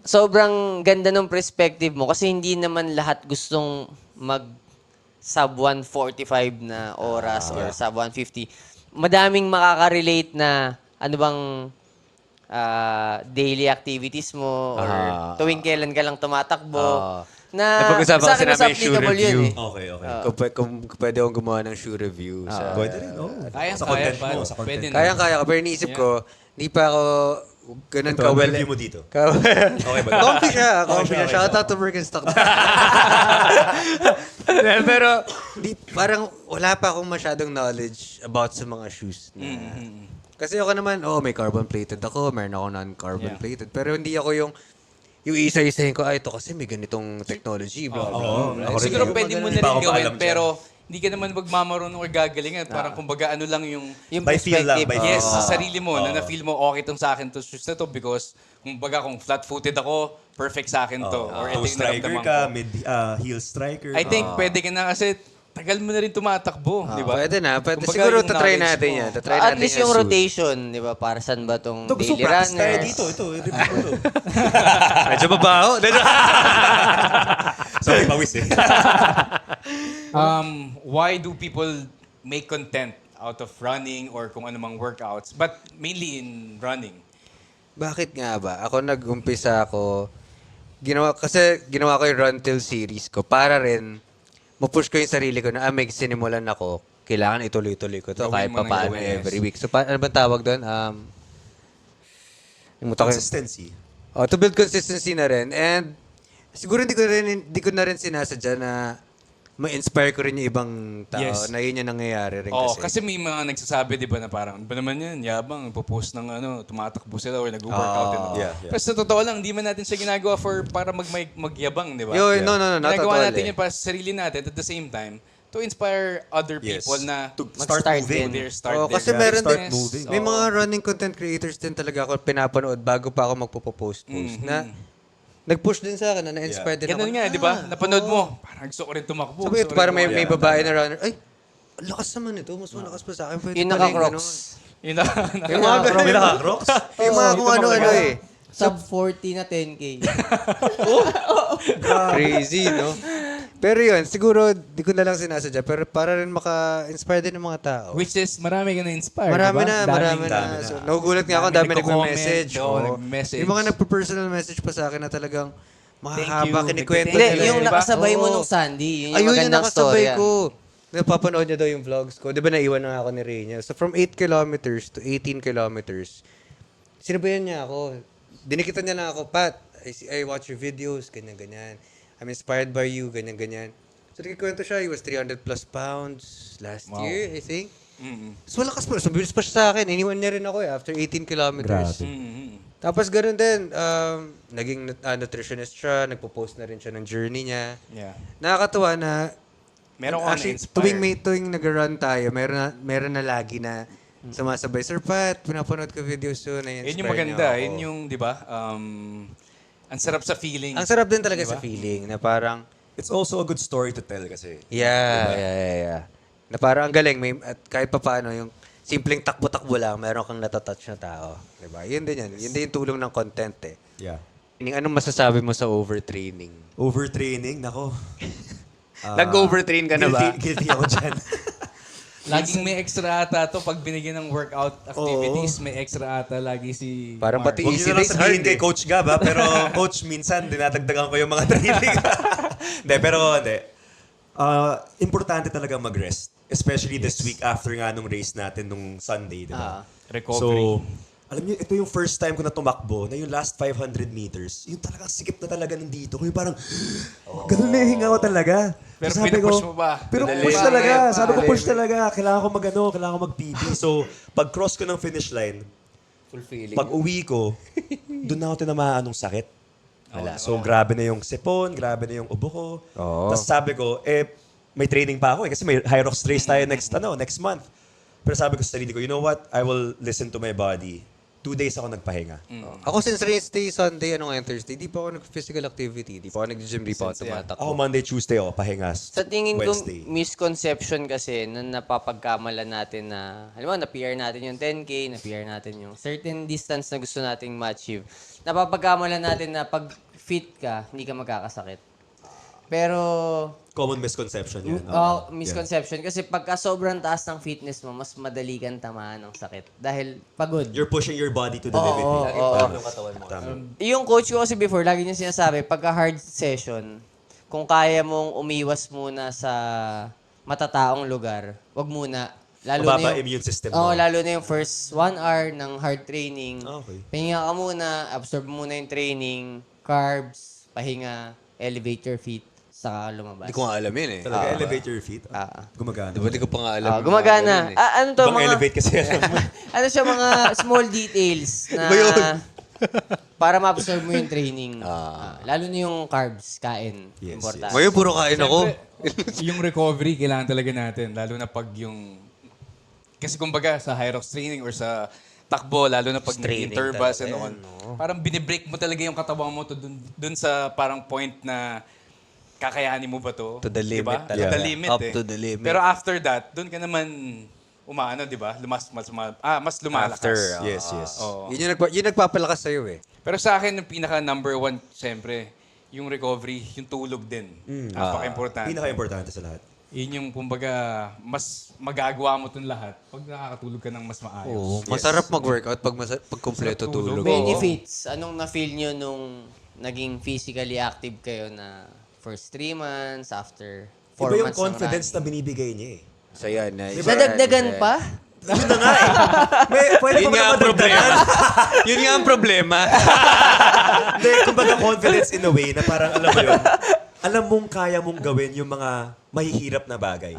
sobrang ganda ng perspective mo kasi hindi naman lahat gustong sub 145 na oras or sub 150. Madaming makaka-relate na ano bang daily activities mo or tuwing kailan ka lang tumatakbo. Na Napag-usapan sa kasi akin mas namin yung shoe applicable yun review. eh. Okay, okay. Kung pwede akong gumawa ng shoe review. Pwede rin, oh. Kaya, Sa content pa. mo, sa content. Pwede na. Kayang-kaya ko. Pero iniisip ko, hindi pa ako ganun Ito, ka-well. review mo dito. Okay ba? Comfy siya. Comfy siya, siya. okay Shout siya. out to Birkenstock. Pero, parang wala pa akong masyadong knowledge about sa mga shoes. Kasi ako naman, may carbon-plated ako, meron ako non-carbon-plated. Pero hindi ako yung isa-isahin ko, ito kasi may ganitong technology. Blah, blah, blah. Ako rin. Siguro pwede mo na Hindi pa rin ako gawin, paalam dyan. pero hindi ka naman magmamarunong or gagalingan. Parang kumbaga ano lang yung... Yung By feel lang, perspective. by Yes, sa sarili mo, na na-feel mo, okay tong sa akin to shoes na to because kumbaga kung flat-footed ako, perfect sa akin to. Or ito Toe yung striker naramdaman ka, ko. heel striker. I think pwede ka na kasi tagal mo na rin tumatakbo, di ba? Pwede na. Pwede. Kumbaga, Siguro yung tatry knowledge natin mo. yan. Tatry At natin least yan yung soon. rotation, di ba? Para saan ba tong Ito, gusto daily practice tayo runners? dito. Ito, review ko to. Medyo mabaho. Sorry, pawis eh. Why do people make content out of running or kung anumang workouts, but mainly in running? Bakit nga ba? Ako nag-umpisa ako, ginawa ko yung Run Till series ko para rin mapush ko yung sarili ko na may sinimulan ako, kailangan ituloy-tuloy ko to Gawin kahit mo pa ng paano gawin, every week. So, ano bang tawag doon? Consistency. To build consistency na rin. And siguro hindi ko na rin sinasadya na ma-inspire ko rin yung ibang tao Yes. na yun yung nangyayari rin Oh, kasi. kasi may mga nagsasabi, di ba, na parang, ba naman yan, yabang, popost ng tumatakbo sila or nag-workout and all. Yeah. Pero sa totoo lang, di man natin siya ginagawa para magyabang, di ba? No, not at Ginagawa all natin eh. yun para sa sarili natin at the same time to inspire other Yes. people na To start Mag-start moving. din. start Oh, their kasi meron start din, moving. may mga running content creators din talaga ako pinapanood bago pa ako magpo-post na nag-push din sa akin na na-inspire din ako. Ganun nga, di ba? Napanood mo, parang gusto ko rin tumakbo. Sabi, gusto ko rin parang may gumawa. babae na runner, ay, ang lakas naman ito, mas malakas pa sa akin. Pwede Yung pala naka-crocs. Yun na. Yung mga ganun. May naka-crocs? Yung mga kung ano-ano eh. Sub 40 na 10K. Crazy, no? Pero yun, siguro, di ko na lang sinasadya, pero para rin maka-inspire din ng mga tao. Which is, marami ka na-inspire, Marami diba? na, marami na. dami na. So, nagugulat nga ako, Dami dami nagko-comment, nagme-message. oo, Oo. nagme-message. Yung mga nagpo-personal message pa sa akin na talagang mahahaba, you. kinikwento Thank Hindi, you. nila. yung Diba? nakasabay mo Oo. nung Sandy, yun yung Ayun yung magandang nakasabay storya. ko. Napapanood niya daw yung vlogs ko. Di ba naiwan na nga ako ni Reyna? So from 8 kilometers to 18 kilometers, sinabayan niya ako. Dinikitan niya lang ako, Pat, I watch your videos, ganyan-ganyan. I'm inspired by you, ganyan-ganyan. So nagkikwento siya, he was 300 plus pounds last year, I think. So malakas pa, sumibilis pa siya sa akin. Iniwan niya rin ako after 18 kilometers. Tapos ganoon din, naging nutritionist siya, nagpo-post na rin siya ng journey niya. Yeah. Nakakatuwa na Meron ko actually, na-inspire. tuwing nag-run tayo, meron na lagi na sumasabay, Sir Pat, pinapanood ko videos so na-inspire Yun yung maganda. niyo ako." Yun yung, di ba, ang sarap sa feeling. Ang sarap din talaga sa feeling na parang, It's also a good story to tell kasi. yeah. Na parang ang galing, at kahit pa paano, yung simpleng takbo-takbo lang, meron kang natatouch na tao. Diba? Yun din yan. Yun din yung tulong ng content eh. Yeah. Anong masasabi mo sa overtraining? Overtraining, nako. Nag-overtrain ka na ba? Guilty ako dyan. Laging may extra ata to pag binigyan ng workout activities, may extra ata lagi si Parang Mark. pati Huwag easy nyo lang days sabihin hard kay eh. Coach Gab, ha? Pero Coach, minsan dinadagdagan ko yung mga training. Hindi, pero hindi. Importante talaga mag-rest. Especially this week after nga nung race natin nung Sunday, di ba? Recovery. So, alam niyo, ito yung first time ko na tumakbo na yung last 500 meters, yung talagang sikip na talaga nandito. Yung parang, ganun na yung hinga ko talaga. Pero So sabi pinupush ko, mo ba? Pero Dali. push talaga. Sabi ko, Dali. push talaga. Kailangan ko kailangan ko mag-PB. So, pag cross ko ng finish line, Fulfilling. pag uwi ko, doon na ako tinamaan ng sakit. Wala. So, grabe na yung sipon, grabe na yung ubo ko. Oo. Tapos sabi ko, may training pa ako kasi may High Rocks race tayo next month. Pero sabi ko sa sarili ko, you know what? I will listen to my body. 2 days ako nagpahinga. Ako since race day, Sunday, Thursday, di pa ako nag-physical activity. Di pa ako nag-gym, di pa ako tumatakbo. Ako Monday, Tuesday ako pahinga. Sa tingin ko, Wednesday. misconception kasi na napapagkamalan natin na, halimbawa, na-PR natin yung 10K, na-PR natin yung certain distance na gusto nating ma-achieve. Napapagkamalan natin na pag fit ka, hindi ka magkakasakit. Pero, Common misconception yun. misconception. Kasi pagka sobrang taas ng fitness mo, mas madali kang tamaan ng sakit. Dahil pagod. You're pushing your body to the limit. Tama. Yung coach ko kasi before, lagi niya sinasabi, pagka hard session, kung kaya mong umiwas muna sa matataong lugar, wag muna. Mababa immune system mo. lalo na yung first 1 hour ng hard training. Okay. Pahinga ka muna, absorb muna yung training, carbs, pahinga, elevate your feet, saka lumabas. Hindi ko nga alam yun eh. Talaga elevate your feet. Gumagana. Di ba di ko pa nga alam. yung mga Gumagana. ganun eh. Ano to, Bang mga... elevate kasi yan. ano siya, mga small details na Iba yun. para ma-absorb mo yung training. Lalo na yung carbs, kain. Yes, Importante. Ngayon, puro kain ako. Yung recovery, kailangan talaga natin. Lalo na pag yung... Kasi kumbaga, sa high rocks training or sa takbo, lalo na pag nag-intervals and all, parang binibreak mo talaga yung katawan mo to dun sa parang point na kakayanin mo ba to? To the limit To talaga. the limit Up eh. to the limit. Pero after that, doon ka naman umaano, di ba? Mas lumalakas. After, Yes, yes. Oo. Yun nagpapalakas sa'yo eh. Pero sa akin, yung pinaka number one, siyempre, yung recovery, yung tulog din. Napaka-importante. Pinaka-importante sa lahat. Yun yung, kumbaga, mas magagawa mo itong lahat pag nakakatulog ka ng mas maayos. Oo. Masarap mag-workout pag kumpleto Masarap tulog. tulog. Benefits, anong na-feel nyo nung naging physically active kayo na first 3 months, after 4 Iba yung months confidence na ng binibigay niya eh. So yan. running? Nadagdagan pa? Pwede Yun pa nga ang madagdagan. problema. Yun nga ang problema. Hindi, kumbaga confidence in a way na parang alam mo yun, alam mong kaya mong gawin yung mga mahihirap na bagay.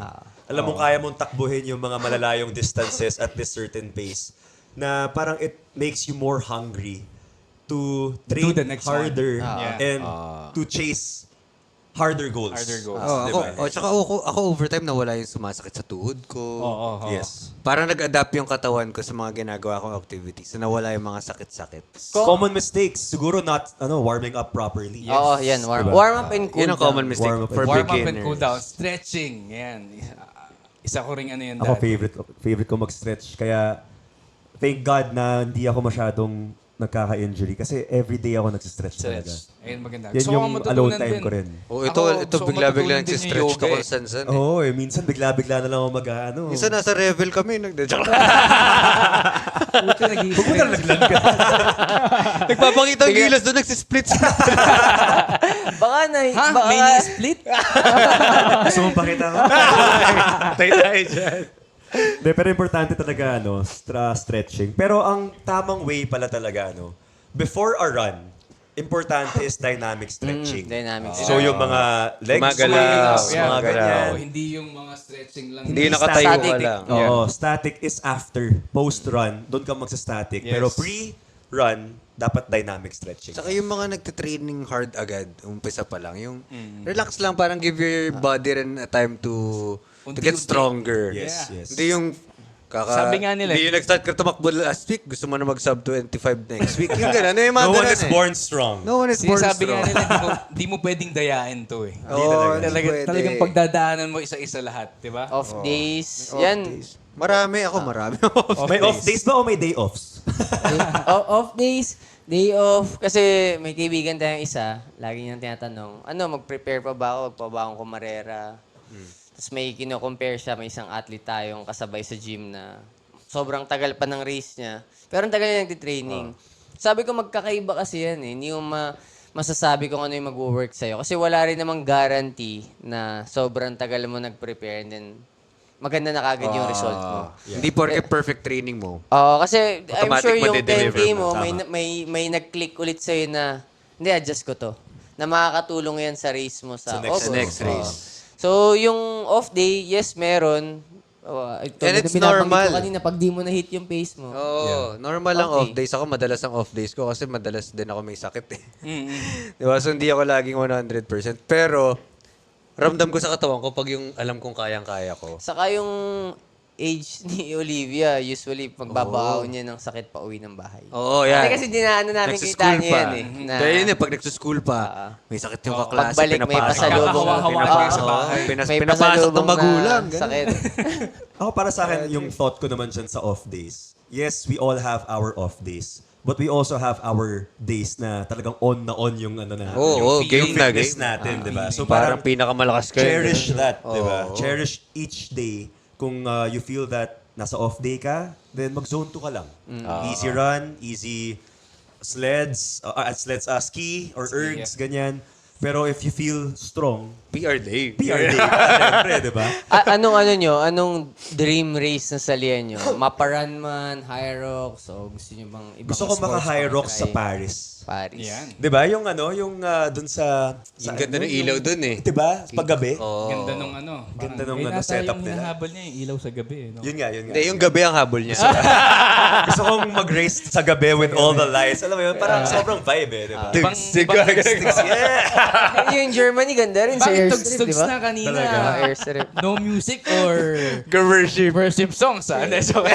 Alam mong kaya mong takbuhin yung mga malalayong distances at this certain pace na parang it makes you more hungry to train the next one. harder Yeah. and to chase harder goals. Harder goals. Tsaka ako overtime nawala yung sumasakit sa tuhod ko. Oo. Yes. Parang nag-adapt yung katawan ko sa mga ginagawa kong activities na nawala yung mga sakit-sakit. Common mistakes. Siguro not warming up properly. Oo, yan. Diba? Warm up and cool Yun ang down. common mistake Warm up for Warm up beginners. and cool down. Stretching. Yan. Isa ko rin ano yan Ako dati. favorite ko mag-stretch. Kaya thank God na hindi ako masyadong nagkaka-injury kasi everyday ako nag-stretch talaga. Stretch. Ayun, maganda. Yan Gusto ko yung matutunan alone time din. ko rin. Oh, Ako, ito gusto ko bigla-bigla matutunan din yung nag-stretch yoga ka eh. kung san-san. Oo, minsan bigla-bigla na lang ako mag-ano. Minsan nasa revel kami. Nagpapakita ang gilas doon, nagsisplit. Baka na, Ha? baka, Mini split? Gusto mong pakita ko? Tayo dyan. De, pero importante talaga stretching. Pero ang tamang way pala talaga before a run, importante is dynamic stretching. dynamic. So yung mga legs Gumagalaw. swings, Yeah, mga ganyan. Oo, hindi yung mga stretching lang. Hindi nakatayo ka static. lang. Oo, static is after. Post-run, doon ka magsa-static. Yes. Pero pre-run, dapat dynamic stretching. Saka yung mga nagtitraining hard agad, umpisa pa lang, yung relax lang, parang give your body rin a time to get Unti-unti. stronger. Yes, yes. Hindi yung Sabi nga nila, hindi yung nag-start ka tumakbo last week, gusto mo na mag-sub 25 next week. Yung gano'n, yung mga No one ganun is eh. born strong. No one is born Sinasabi strong. nga nila, di mo pwedeng dayain to eh. Oo, hindi pwede. Talagang pagdadaanan mo isa-isa lahat, di ba? Off days. Off Yan. days. Marami marami. May off days ba o may day offs? Off days. Day off. Kasi may kaibigan tayong isa. Lagi niyang tinatanong, mag-prepare pa ba ako? Magpa ba akong kumarera? Tapos may kino-compare siya. May isang athlete tayong kasabay sa gym na sobrang tagal pa ng race niya. Pero ang tagal niya nagtitraining. Sabi ko, magkakaiba kasi yan eh. Hindi mo masasabi kung ano yung mag-work sa'yo. Kasi wala rin namang guarantee na sobrang tagal mo nag-prepare and then maganda na kagad yung result mo. Hindi porke perfect training mo. Oo, kasi I'm Automatic sure yung madideliver 10K mo. mo, may nag-click ulit sa'yo na, hindi, adjust ko to. Na makakatulong yan sa race mo sa Sa August. next race. So, yung off day, yes, meron. And it's normal. Ko kanina, pag di mo na-hit yung pace mo. Oo, normal lang Okay. off days. Ako madalas ang off days ko kasi madalas din ako may sakit eh. Di ba? So hindi ako laging 100%. Pero ramdam ko sa katawan ko pag yung alam kong kayang-kaya ko. Saka yung age ni Olivia, usually magbabaon niya ng sakit pa uwi ng bahay. Oo, yan. Kasi dinaano namin kita Nagsuschool niya pa. yan eh. Na, Dahil yun eh, pag nagsuschool pa, may sakit yung kaklase, pagbalik, may pinapasok. pasalubong. Hawa-hawakan Oo, sa bahay. may Pinapasok pasalubong ng magulang. na ganun. sakit. Ako para sa akin, yung thought ko naman dyan sa off days. Yes, we all have our off days. But we also have our days na talagang on yung ano na. Oo, yung game na fitness game. natin, di ba? So Parang parang pinakamalakas kayo. cherish that, di ba? Cherish each day. Kung you feel that nasa off day ka, then mag-zone 2 ka lang. Easy run, easy sleds, ski or ergs, ganyan. Pero if you feel strong, PR day. PR day ka, syempre, di ba? Anong dream race na salihan nyo? Maparan man, High Rocks, o gusto nyo bang ibang Gusto ko sports maka-high pang rocks sa try? Paris. Paris. Yan. Di ba? Yung dun sa... Ang ganda ng ilaw dun eh. Di ba? Paggabi. Ganda nung Ganda nung Kaya nasa setup yung nila. hinahabol niya, yung ilaw sa gabi. Eh, no? Yun nga. Hindi, yung gabi ang habol niya. Gusto kong mag-race sa gabi with all the lights. Alam mo yun, parang sobrang vibe eh, di ba? Eh, yung Germany, ganda rin sa Bakit airstrip, tugs-tugs di ba? na kanina? Airstrip. No music or Worship. worship songs? Hindi, so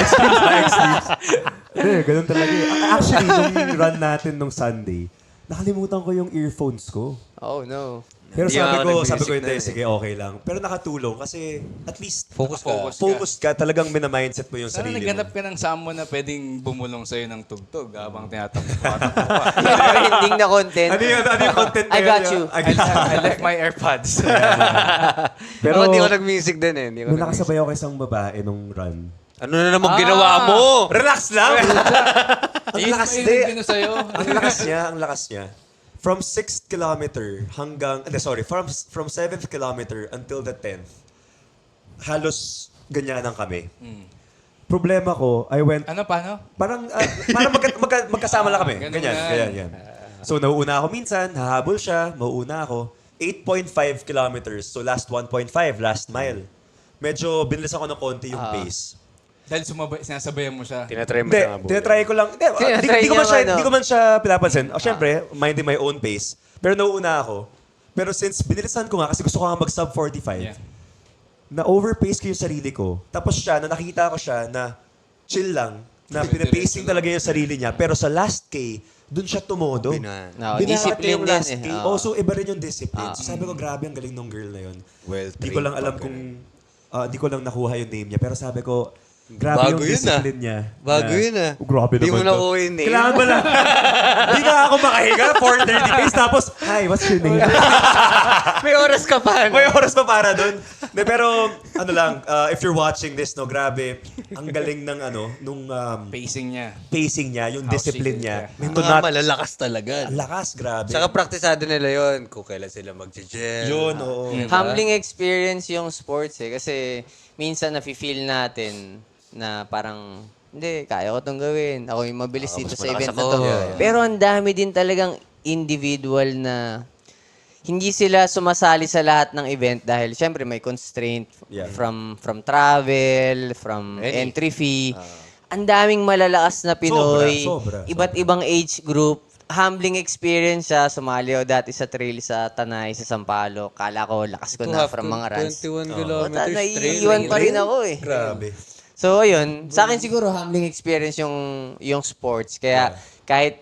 Hindi, ganun talaga eh. Actually, nung run natin nung Sunday, nakalimutan ko yung earphones ko. Oh, no. Pero Hindi ako sabi nag-music ko hindi, na eh. sige, okay lang. Pero nakatulong kasi at least Focus focused ka, talagang minamindset mo yung Sana sarili naghanap mo. ka ng someone na pwedeng bumulong sa'yo ng tugtog habang tinatakbo ka. Ending na content. Ano yung content I na got yun? you. I left my AirPods. Pero hindi ako nag-music din eh. Hindi ako Nung nag-music. nakasabay ako kay isang babae nung run. Ano na naman ginawa mo? Relax lang! Ang Yun lakas ba di. yung sa'yo? Ang lakas niya. From 6th kilometer hanggang, from 7th kilometer until the 10th, halos ganyanan kami. Problema ko, I went, Ano, paano? parang magkasama lang kami. Ganun Ganyan, yan. ganyan. So, nauuna ako minsan, hahabol siya, mauuna ako. 8.5 kilometers, so last 1.5, last mile. Medyo binilisan ko ng konti yung pace. Dahil sinasabayan mo siya. Tinatry mo Hindi, siyang habulin. tinatry ko lang. Hindi, Tinatry di ko man niya siya, ano? di ko man siya pinapansin. Siyempre, minding my own pace. Pero nauuna ako. Pero since binilisan ko nga, kasi gusto ko nga mag-sub 45, Yeah. na-overpace ko yung sarili ko. Tapos siya, na nakita ko siya na chill lang, na pinapacing talaga yung sarili niya. Pero sa last K, dun siya tumodo. No, Binangat discipline yung din last eh. K. Oo. So, iba rin yung discipline. So, sabi ko, grabe, ang galing ng girl na yun. Di ko lang alam kung, di ko lang nakuha yung name niya. Pero sabi ko, grabe Bago yung yun, discipline niya. Bago na, yun, ah. "Oh, grabe Di mo naman to." nakuha yung name. Kailangan ba lang? Di nga ako makahiga, 4:30 pace, tapos, hi, what's your name? May oras ka pa. May oras pa para doon. Pero, ano lang, if you're watching this, no, grabe, ang galing ng, nung Pacing niya. pacing niya, yung discipline niya. May To mga not, malalakas talaga. ang lakas, grabe. Saka praktisado nila yon kung kailan sila mag-gel. Yun, oo. Humbling experience yung sports eh. Kasi minsan nafe-feel natin na parang, hindi, kaya ko itong gawin. Ako yung mabilis dito sa malakas event na ako. to. Yeah. Pero ang dami din talagang individual na hindi sila sumasali sa lahat ng event dahil syempre may constraint Yeah. from travel, from entry fee. Ang daming malalakas na Pinoy, Sobra. iba't ibang age group. Humbling experience siya. Sumali ako dati sa trail sa Tanay, sa Sampaloc. Kala ko, lakas ko na from mga runs. 21 kilometers straight. Naiiwan pa rin ako eh. Grabe. So, ayun. Sa akin siguro, humbling experience yung sports. Kaya, kahit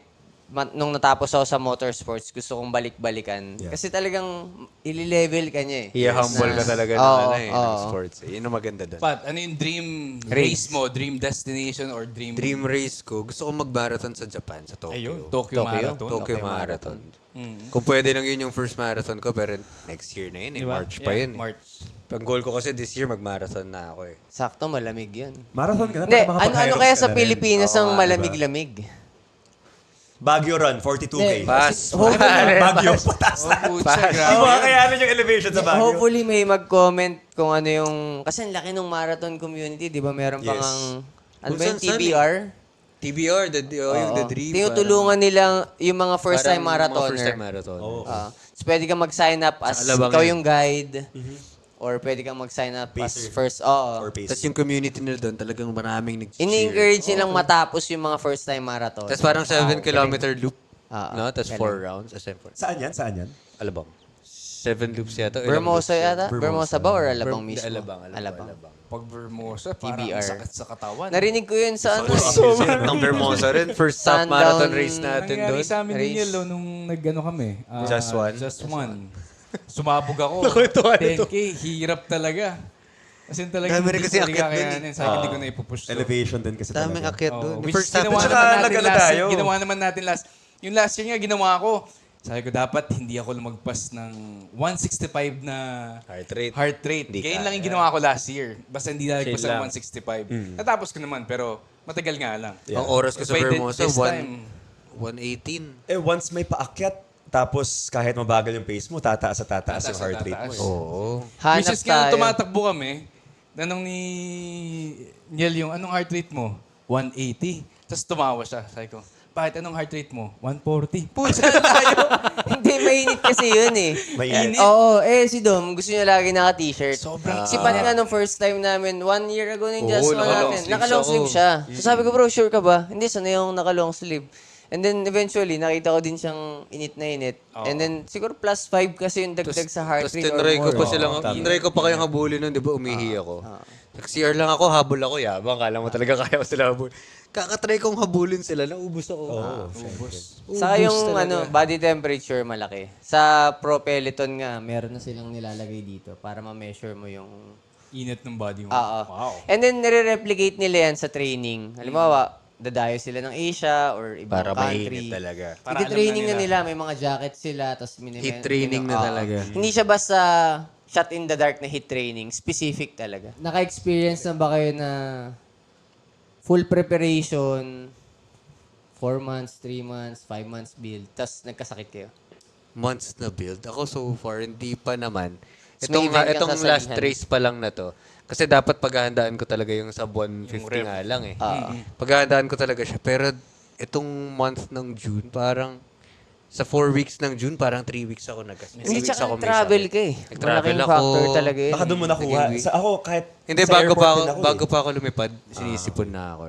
nung natapos ako sa motorsports, gusto kong balik-balikan. Yeah. Kasi talagang ili-level ka niya eh. I-humble ka talaga Oo, ng oo. sports. Yun ang maganda doon. Pat, ano yung dream race mo? Dream destination or dream... Dream race ko, gusto ko mag-marathon sa Japan, sa Tokyo. Ayun, Tokyo Marathon. Tokyo Marathon. Kung pwede lang yun yung first marathon ko, pero next year na yun eh. Diba? March pa Yeah, yun. March. Ang goal ko kasi this year, mag-marathon na ako eh. Sakto, malamig yun. Marathon ka na. Hindi, para ano makapag-Hyrox kaya ka sa na rin. Pilipinas ang Oo, malamig-lamig? Baguio Run, 42K. Pass. Baguio, patas. Oh, putsa, Hindi grabe. mo kakayanin yung elevation sa Baguio. Hopefully may mag-comment kung ano yung... Kasi ang laki ng marathon community, di ba? Meron pang Yes. ano ba yung Kung saan-saan TBR? TBR, yung the dream. Tinutulungan nila yung mga first-time marathoner. First-time marathon. So pwede kang mag-sign up as Alabang ikaw yan. yung guide. Or pwede kang mag-sign up as Pacer. first... Or Oo. pace. Tapos yung community nila doon, talagang maraming nag-cheer. Ini-encourage nilang matapos yung mga first-time marathon. Tapos parang 7-kilometer loop. Oo, No? Tapos galing. 4 rounds. Saan yan? Saan yan? Alabang. 7 loops yata. Ilang Bermosa loops yata? Bermosa. Bermosa ba or Alabang mismo? Alabang. Pag Vermosa, parang TBR. sakit sa katawan. Narinig ko yun sa ano. Ng Bermosa rin. First stop Sundown. marathon race natin Nangyari doon. sa amin din Race. yun, lo, nung nag-ano kami. Just one? Just one. Sumabog ako. 10K, hirap talaga. Kasi talagang Dami rin kasi hindi ko akyat dun eh. kakayanin. Sa akin, hindi ko na ipupush to. Elevation din kasi Daming talaga. akyat Oh, doon. which First stop. ginawa Tsaka naman natin nag-ano last, tayo. ginawa naman natin last. Yung last year nga, ginawa ko. Sabi ko, dapat hindi ako lumagpas ng 165 na Heart rate. Ganyan lang yung ginawa ko last year. Basta hindi nalagpas Chill ng lang. 165. Natapos ko naman, pero matagal nga lang. Ang oras ko sa Pwede Bermosa, this time. 118. Once may paakyat, tapos kahit mabagal yung pace mo, tataas yung heart rate mo. Tataas. Oo. Hanap Which is nga, tayo. tumatakbo kami. Tanong ni Niel yung, anong heart rate mo? 180. Tapos tumawa siya. Sabi ko, bakit anong heart rate mo? 140. Pucha tayo. Hindi, mainit kasi yun eh. Mainit. Oo, si Dom, gusto niya lagi naka-t-shirt. Sobrang Si Pat nga nung first time namin, 1 year ago na yung Oo, Just One naka-long natin. sleeves Naka-long ako. sleeve siya. So sabi ko, bro, sure ka ba? Hindi, sanay yung naka-long sleeve. And then eventually, nakita ko din siyang init na init. And then siguro +5 kasi yung dagdag sa heart Tapos rate or tinry ko more. pa silang, tinry ko pa kayong habulin nun, di ba? Umihi ako. Nag-CR lang ako, habol ako, yabang. Kala mo talaga kaya ko sila habulin. Kakatry kong habulin sila, naubos ako. Ubus. Saka yung body temperature malaki. Sa Pro Peloton nga, meron na silang nilalagay dito para ma-measure mo yung... Init ng body mo. Oo. Wow. And then, nire-replicate nila yan sa training. Halimbawa, dadayo sila ng Asia or ibang Para country. mainit talaga. Para alam Training na na nila. May mga jackets sila. Tapos Heat training na talaga. Hindi siya basta shot in the dark na heat training. Specific talaga. Naka-experience na ba kayo na full preparation, 4 months, 3 months, 5 months build, tapos nagkasakit kayo? Months na build. Ako so far, hindi pa naman. So, may event kang Itong last sasalihan. race pa lang na to. Kasi dapat paghahandaan ko talaga yung sub 150 nga lang eh. Paghahandaan ko talaga siya. Pero itong month ng June, parang sa 4 weeks ng June, parang 3 weeks ako Hindi, tsaka nag-travel ka eh. Nag-travel Malaking ako. factor talaga yun. Baka doon mo nakuha. Sa ako, kahit Hindi, sa airport din ako bago pa ako lumipad, sinisipon na ako.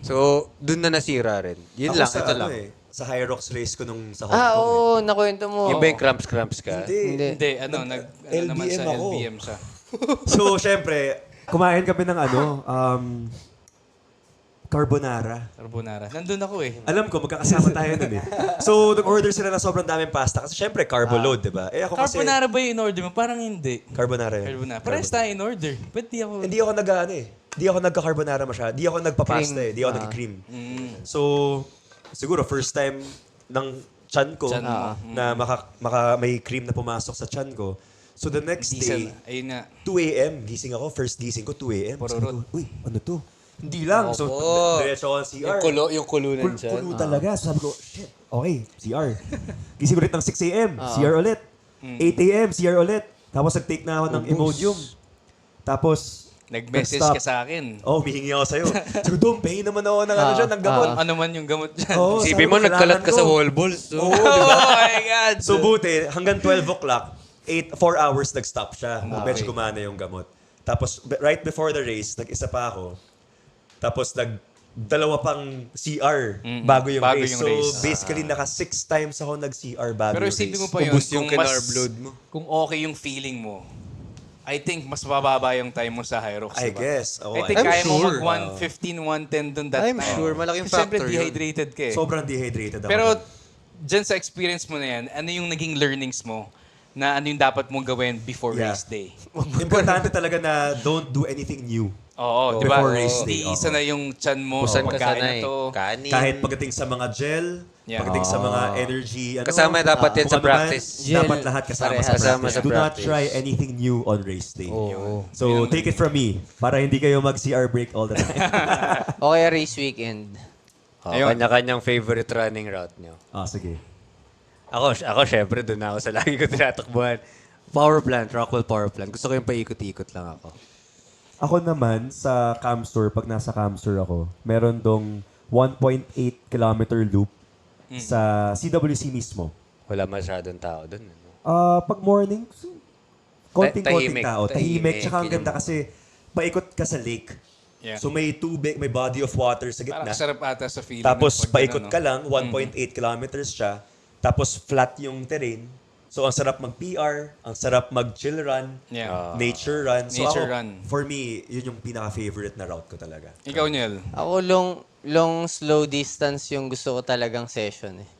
So, dun na nasira rin. Yun Ako lang, sa ito ano lang. sa High Rocks race ko nung sa Hong Kong. Oo, nakwento mo. Yung ba yung cramps ka? Hindi. Hindi, naman LBM sa ako. LBM siya. So, syempre, kumain kami ng carbonara. Carbonara. Nandun ako eh. Alam ko, magkakasama tayo nun eh. So, nag-order sila ng sobrang daming pasta. Kasi syempre, carbo load, di ba? Eh ako kasi, Carbonara ba yung in-order mo? Parang hindi. carbonara yun. Carbonara. Parehas tayo in-order. Ba't di ako... Hindi ako nag-ano eh. Hindi ako nagka-carbonara masyado. Hindi ako nagpa-pasta eh. Hindi ako nag-cream. So, siguro first time ng chan ko na may cream na pumasok sa chan ko. So, the next day, Ayun nga. 2 a.m. gising ako. First gising ko, 2 a.m. Sabi ko, uy, ano to? Hindi lang. So, diretso ako ng CR. Yung kulunan siya. Kulo talaga. So, sabi ko, shit, okay, CR. Gising ulit ng 6 a.m. CR ulit. 8 a.m. CR ulit. Tapos nag-take na ako ng Imodium. Tapos, Nag-message nag-stop. ka sa akin. Oh, humihingi ako sa'yo. Sabi ko, Dom, pahin naman ako ng ano dyan, ng gamot. Ano man yung gamot dyan? Oo, Isipin sabi mo, ko, nagkalat kailangan ka sa ko. wall balls. So, Oh my God! So, buti, hanggang 12 o'clock, 4 hours nag-stop siya. Medyo gumana yung gamot. Tapos, right before the race, nag-isa pa ako. Tapos, dalawa pang CR bago yung bago race. yung So, race. basically, naka 6 times ako nag-CR bago Pero yung isipin mo race. pa yun, ubus yung carb load mo. Kung okay yung feeling mo, I think mas mababa yung time mo sa Hyrox. I diba? guess. Oh, I think I'm kaya mo sure. mag 115, 110 dun that I'm time. sure, malaking Kasi syempre factor yun. dehydrated ka eh. Sobrang dehydrated ako. Pero dyan sa experience mo na yan, ano yung naging learnings mo na ano yung dapat mong gawin before Yeah. race day? Importante talaga na don't do anything new. Oo, di ba? Before race day, Di isa na yung chan mo. Kusan ka pagkain sanay. na to. Kanin. Kahit pagdating sa mga gel, Yeah. pagdating sa mga energy, Kasama dapat yan kung sa ano man, practice. dapat lahat kasama sa Kasama practice. sa Do not practice. try anything new on race day. So, take it from me, para hindi kayo mag-CR break all the time. O kaya race weekend. Ayun. Kanya-kanyang favorite running route nyo. Sige. Ako syempre, doon na ako sa lagi ko tinatakbuhan. Power plant, Rockwell Power Plant. Gusto ko yung paikot-ikot lang ako. Ako naman, sa Camstore, pag nasa Camstore ako, meron dong 1.8 kilometer loop sa CWC mismo. Wala masyadong tao doon. Ano? Pag morning, konting Tahimik. tao. Tahimik. Tsaka ang Tahimik. ganda kasi paikot ka sa lake. Yeah. So may tubig, may body of water sa Parang gitna. sarap ata sa feeling. Tapos ng pag paikot ano, ka lang, 1.8 kilometers siya. Tapos flat yung terrain. So ang sarap mag-PR, ang sarap mag-chill run, Yeah. nature run. So Nature ako, run. for me, yun yung pinaka-favorite na route ko talaga. Ikaw, Niel. Ako long slow distance yung gusto ko talagang session eh.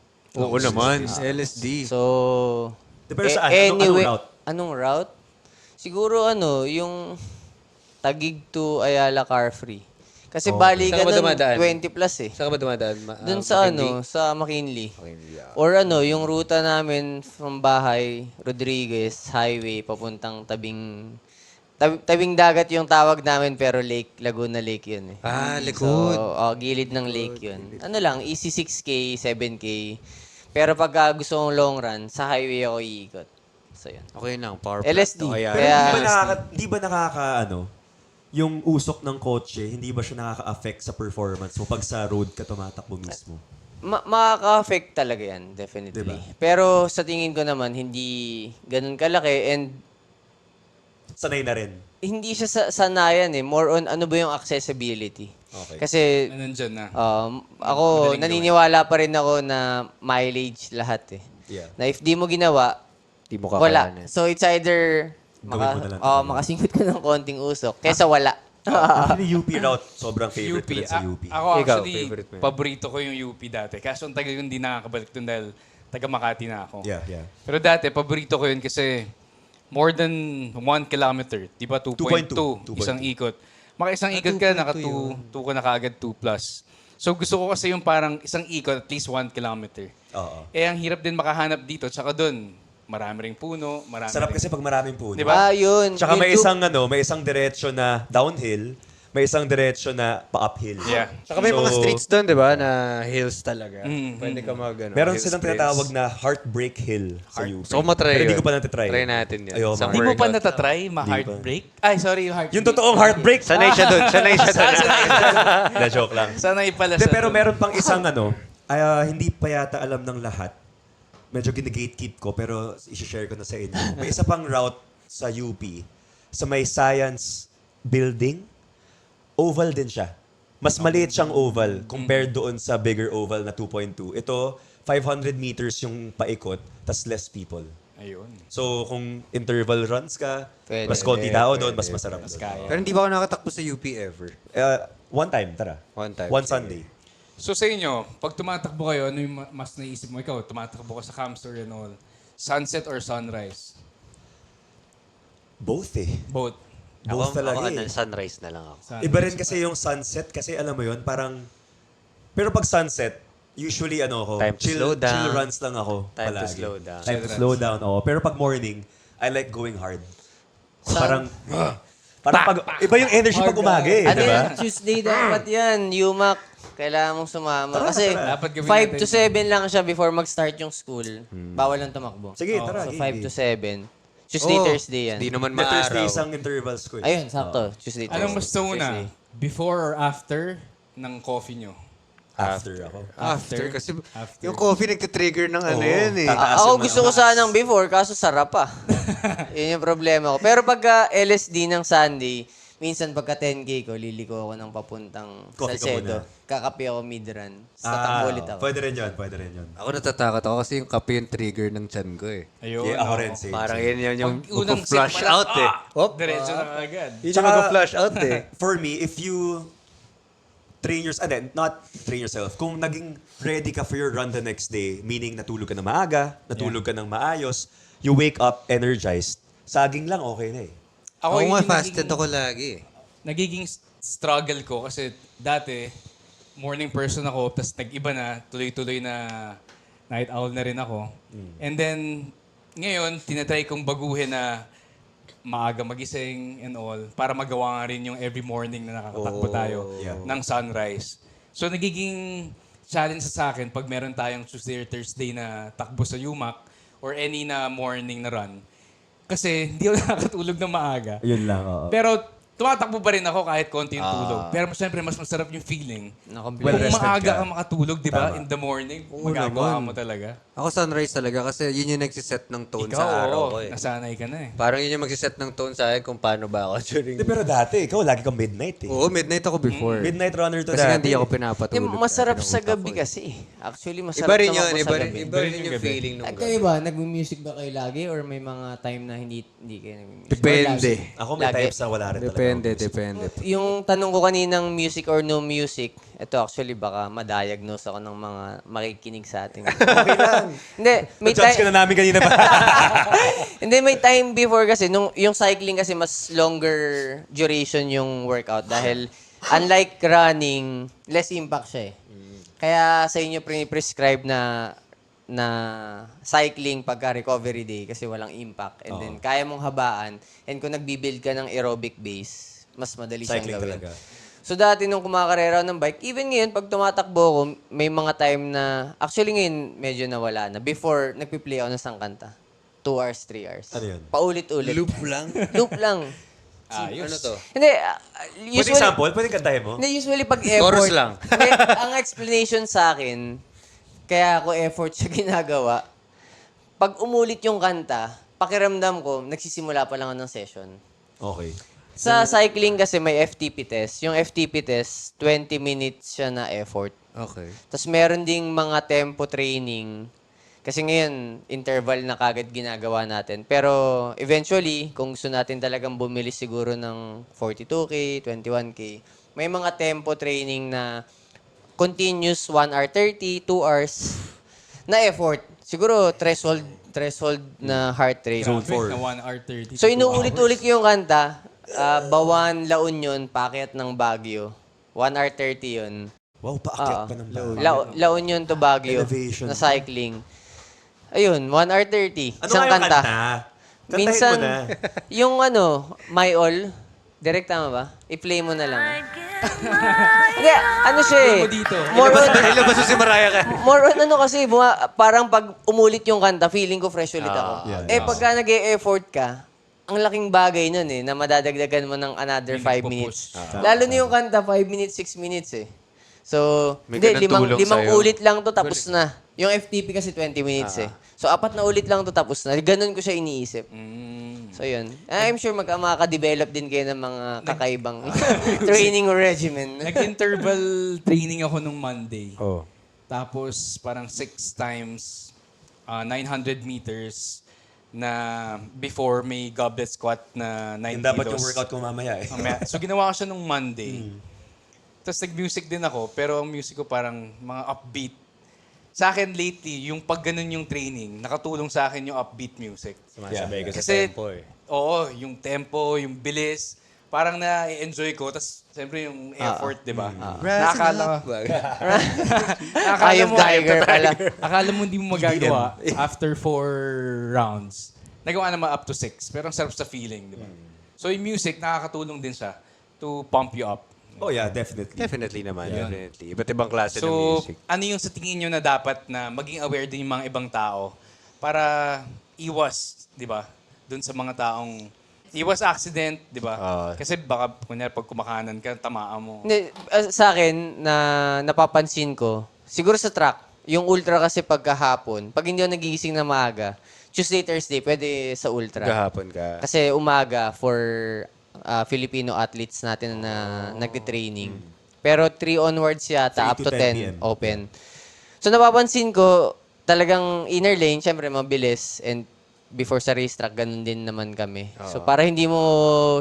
Oo naman. LSD. So, Pero saan? Anong route? Anong route? Siguro yung Taguig to Ayala car free. Kasi bali Saan ka ba ganun, dumadaan? 20 plus eh. Saan ka ba dumadaan? Doon sa sa McKinley. Or yung ruta namin from bahay, Rodriguez Highway, papuntang tabing dagat yung tawag namin pero lake, Laguna Lake yun eh. Likod. So, gilid ng lake yun. Ano lang, easy 6K, 7K. Pero pag gusto mong long run, sa highway ako iikot. So yun. Okay lang, power plant. LSD. Kaya, Pero Kaya, hindi ba nakaka yung usok ng kotse, hindi ba siya nakaka-affect sa performance mo pag sa road ka tumatakbo mismo? makaka-affect talaga yan, definitely. Diba? Pero sa tingin ko naman, hindi ganun kalaki and Sanay na rin. hindi siya sanayan eh. More on ano ba yung accessibility. Okay. Kasi Na nandyan na. ako, naniniwala pa rin ako na mileage lahat eh. Yeah. Na if di mo ginawa, Di mo wala. kakayanin. So it's either Gawin mo na lang talaga. makasingot ka ng konting usok kesa wala. Actually, UP route, sobrang favorite ko rin sa UP. Ako Ikaw, actually, favorite mo yun? paborito ko yung UP dati. Kaso ang tagal ko hindi nakakabalik dun dahil taga Makati na ako. Yeah, yeah. Pero dati, paborito ko yun kasi more than 1 kilometer. Di ba 2.2? 2.2. Isang ikot. Maka isang ikot ka, naka 2 ka na kaagad 2 plus. So gusto ko kasi yung parang isang ikot, at least 1 kilometer. Oo. Eh, ang hirap din makahanap dito. Tsaka dun, marami ring puno, marami Sarap ring... kasi pag maraming puno. Di ba? Yun. Tsaka Yung may isang diretsyo na downhill, may isang diretsyo na pa-uphill. Yeah. Tsaka may mga So, streets doon, di ba, na hills talaga. Pwede ka Meron hill silang sprints. tinatawag na Heartbreak Hill sa UP. So, matry Pero hindi yun. ko pa natitry. Try natin yun. Ayoko. Sa Hindi mo pa workout. natatry, ma-heartbreak? Ay, sorry, yung heartbreak. Yung totoong heartbreak! Sanay siya doon. Sanay siya doon. Na joke lang. Sana ipala Hindi, sa... pero meron pang isang hindi pa yata alam ng lahat. Medyo gine-gatekeep ko, pero isi-share ko na sa inyo. May isa pang route sa UP, sa may science building. Oval din siya. Mas maliit siyang oval compared doon sa bigger oval na 2.2. Ito, 500 meters yung paikot, tas less people. Ayun. So, kung interval runs ka, Pwede. mas konti tao doon, mas masarap. Mas kaya. Pero hindi ba ako nakatakbo sa UP ever? One time, tara. One time, One sige. Sunday. So sa inyo, pag tumatakbo kayo, ano yung mas naisip mo? Ikaw, tumatakbo ka sa Camster and all. Sunset or sunrise? Both eh. Both. Both talaga eh. Sunrise na lang ako. Sunrise. Iba rin kasi yung sunset kasi alam mo yun, parang... Pero pag sunset, usually Time to slow down. chill runs lang ako Time to palagi. slow down. Time to slow down, oo. Pero pag morning, I like going hard. Parang pag, iba yung energy pag umaga eh, Ano di ba? yan? Tuesday dapat yan. UMAC. Kailangan mong sumama. Kasi Dapat gawin 5 to 7 lang siya before mag-start yung school. Bawal lang tumakbo. Sige, tara. So game, 5 to game. 7. Tuesday, Thursday yan. Hindi naman Hindi, Thursday maaraw. isang intervals ko eh. Ayun, sakto. Tuesday, Thursday. Anong gusto mo na? Thursday. Before or after ng coffee nyo? After ako. After. Kasi After. yung coffee nagtitrigger ng ano Oo. yan eh. Tataas Ako yung mga gusto ko sanang before, kaso sarap pa. Yun yung problema ko. Pero pagka LSD ng Sunday, minsan pagka 10K ko, liliko ako ng papuntang Coffee ka Salcedo. muna. Kakape ako mid-run. Tatakbo ulit ako. Pwede rin yun, pwede rin yun. Ako natatakot ako kasi yung kape yung trigger ng chan ko eh. Ayun. Yeah, ako oo. rin, same. Parang same. yun yung Pag unang sip flush pa lang, out eh. Hop. Diretso na agad. Yun yung Tsaka- flush out eh. For me, if you train yourself, not train yourself, kung naging ready ka for your run the next day, meaning natulog ka na maaga, natulog ka ng maayos, you wake up energized, saging lang, okay na eh. Ako yun nga yung fasted ako lagi eh. Nagiging struggle ko kasi dati, morning person ako, tapos nag-iba na, tuloy-tuloy na night owl na rin ako. And then, ngayon, tinatry kong baguhin na maaga magising and all para magawa nga rin yung every morning na nakakatakbo tayo Yeah. ng sunrise. So, nagiging challenge sa akin pag meron tayong Tuesday or Thursday na takbo sa UMAC or any na morning na run. Kasi hindi ako nakakatulog ng maaga. Yun lang, oo. Pero tumatakbo pa rin ako kahit konti yung tulog. Pero siyempre, mas masarap yung feeling. Nakablend. Well Kung rested maaga ka. ka makatulog, di ba? Tama. In the morning, Oo magagawa naman. mo talaga. Ako sunrise talaga kasi yun yung nagsiset ng tone Ikaw, sa araw oo, ko eh. nasanay ka na eh. Parang yun yung magsiset ng tone sa akin kung paano ba ako during... Hindi, pero dati, ikaw lagi kang midnight eh. Oo, midnight ako before. Midnight runner to Kasi dati. nga hindi ako pinapatulog. Masarap kaya sa pinunta gabi ko eh. kasi. Actually, masarap Iba rin tumakbo yun, sa iba gabi. rin yung gabi. feeling nung At gabi. kayo ba, nag-music ba kayo lagi or may mga time na hindi kayo nag-music? Depende. Ako may Lagi. times na wala rin talaga. Depende. Yung tanong ko kaninang music or no music, ito actually baka ma-diagnose ako ng mga makikinig sa atin. Okay lang. Hindi, may Judge ka time, na namin kanina pa. hindi, may time before kasi, yung cycling kasi mas longer duration yung workout dahil unlike running, less impact siya eh. Kaya sa inyo prescribe na cycling pagka recovery day kasi walang impact and then kaya mong habaan and kung nagbibuild ka ng aerobic base, mas madali siyang Cycling gawin. talaga. So dati nung kumakarera ako ng bike, even ngayon pag tumatakbo ako, may mga time na actually ngayon medyo nawala na. Before nagpi-play ako ng isang kanta. 2 hours, 3 hours. Ano yun? Paulit-ulit. Loop lang? Loop lang. Ano to? Hindi, Pwede example? Pwede kantahin mo? hindi, usually pag effort. Chorus lang. Hindi, ang explanation sa akin, kaya ako effort siya ginagawa, pag umulit yung kanta, pakiramdam ko, nagsisimula pa lang ako ng session. Okay. Sa cycling kasi may FTP test. Yung FTP test, 20 minutes siya na effort. Okay. Tapos meron ding mga tempo training. Kasi ngayon, interval na kagad ginagawa natin. Pero eventually, kung gusto natin talagang bumili siguro ng 42K, 21K, may mga tempo training na continuous 1 hour 30, 2 hours na effort. Siguro threshold na heart rate. Grabe, na 1 hour 30. So inuulit-ulit ko yung kanta. Bawan, La Union, paakyat ng Baguio. 1 hour 30 yun. Wow, paakyat pa ng bago. La Union to Baguio Elevation. na cycling. Ayun, 1 hour 30. Ano Isang nga yung kanta. Kantahin Minsan, mo na. yung My All, direct tama ba? I-play mo na lang. Hindi, ano siya eh. Play mo dito. More on, Ilabas mo si Mariah ka. more on ano kasi, parang pag umulit yung kanta, feeling ko fresh ulit ako. Pagka nag-e-effort ka, ang laking bagay nun eh, na madadagdagan mo ng another 5 minutes. Lalo na yung kanta, 5 minutes, 6 minutes eh. So, May hindi, ganang tulong limang sa'yo. ulit lang to tapos na. Yung FTP kasi 20 minutes eh. So, 4 na ulit lang to tapos na. Ganun ko siya iniisip. So, yun. I'm sure makaka-develop din kayo ng mga kakaibang training regimen. Nag-interval training ako nung Monday. Oh. Tapos parang 6 times 900 meters na before may goblet squat na 9 Yung dapat kilos. yung workout ko mamaya eh. So ginawa ko siya nung Monday. Tapos nag-music din ako, pero ang music ko parang mga upbeat. Sa akin lately, yung pag ganun yung training, nakatulong sa akin yung upbeat music. Sumasabay ka sa Kasi, tempo eh. oo, yung tempo, yung bilis, parang na-enjoy ko. Tapos, siyempre yung effort, di ba? Nakakala ko. Eye of Tiger pala. Akala mo hindi mo magagawa after 4 rounds. Nagawa naman up to 6. Pero ang sarap sa feeling, di ba? So yung music, nakakatulong din siya to pump you up. Oh yeah, definitely. Definitely naman, definitely. Iba't ibang klase ng So, music. ano yung sa tingin nyo na dapat na maging aware din yung mga ibang tao para iwas, di ba? Doon sa mga taong iwas accident, di ba? Kasi baka, kunyari, pag kumakanan ka, tamaan mo. Hindi, sa akin, na napapansin ko, siguro sa track, yung ultra kasi pagkahapon, pag hindi ako nagigising na maaga, Tuesday, Thursday, pwede sa ultra. Gahapon ka. Kasi umaga for Filipino athletes natin na nagte-training. Pero 3 onwards yata, 3 up to to 10 10, PM. open. So napapansin ko, talagang inner lane, syempre mabilis. And before sa racetrack, ganun din naman kami. So para hindi mo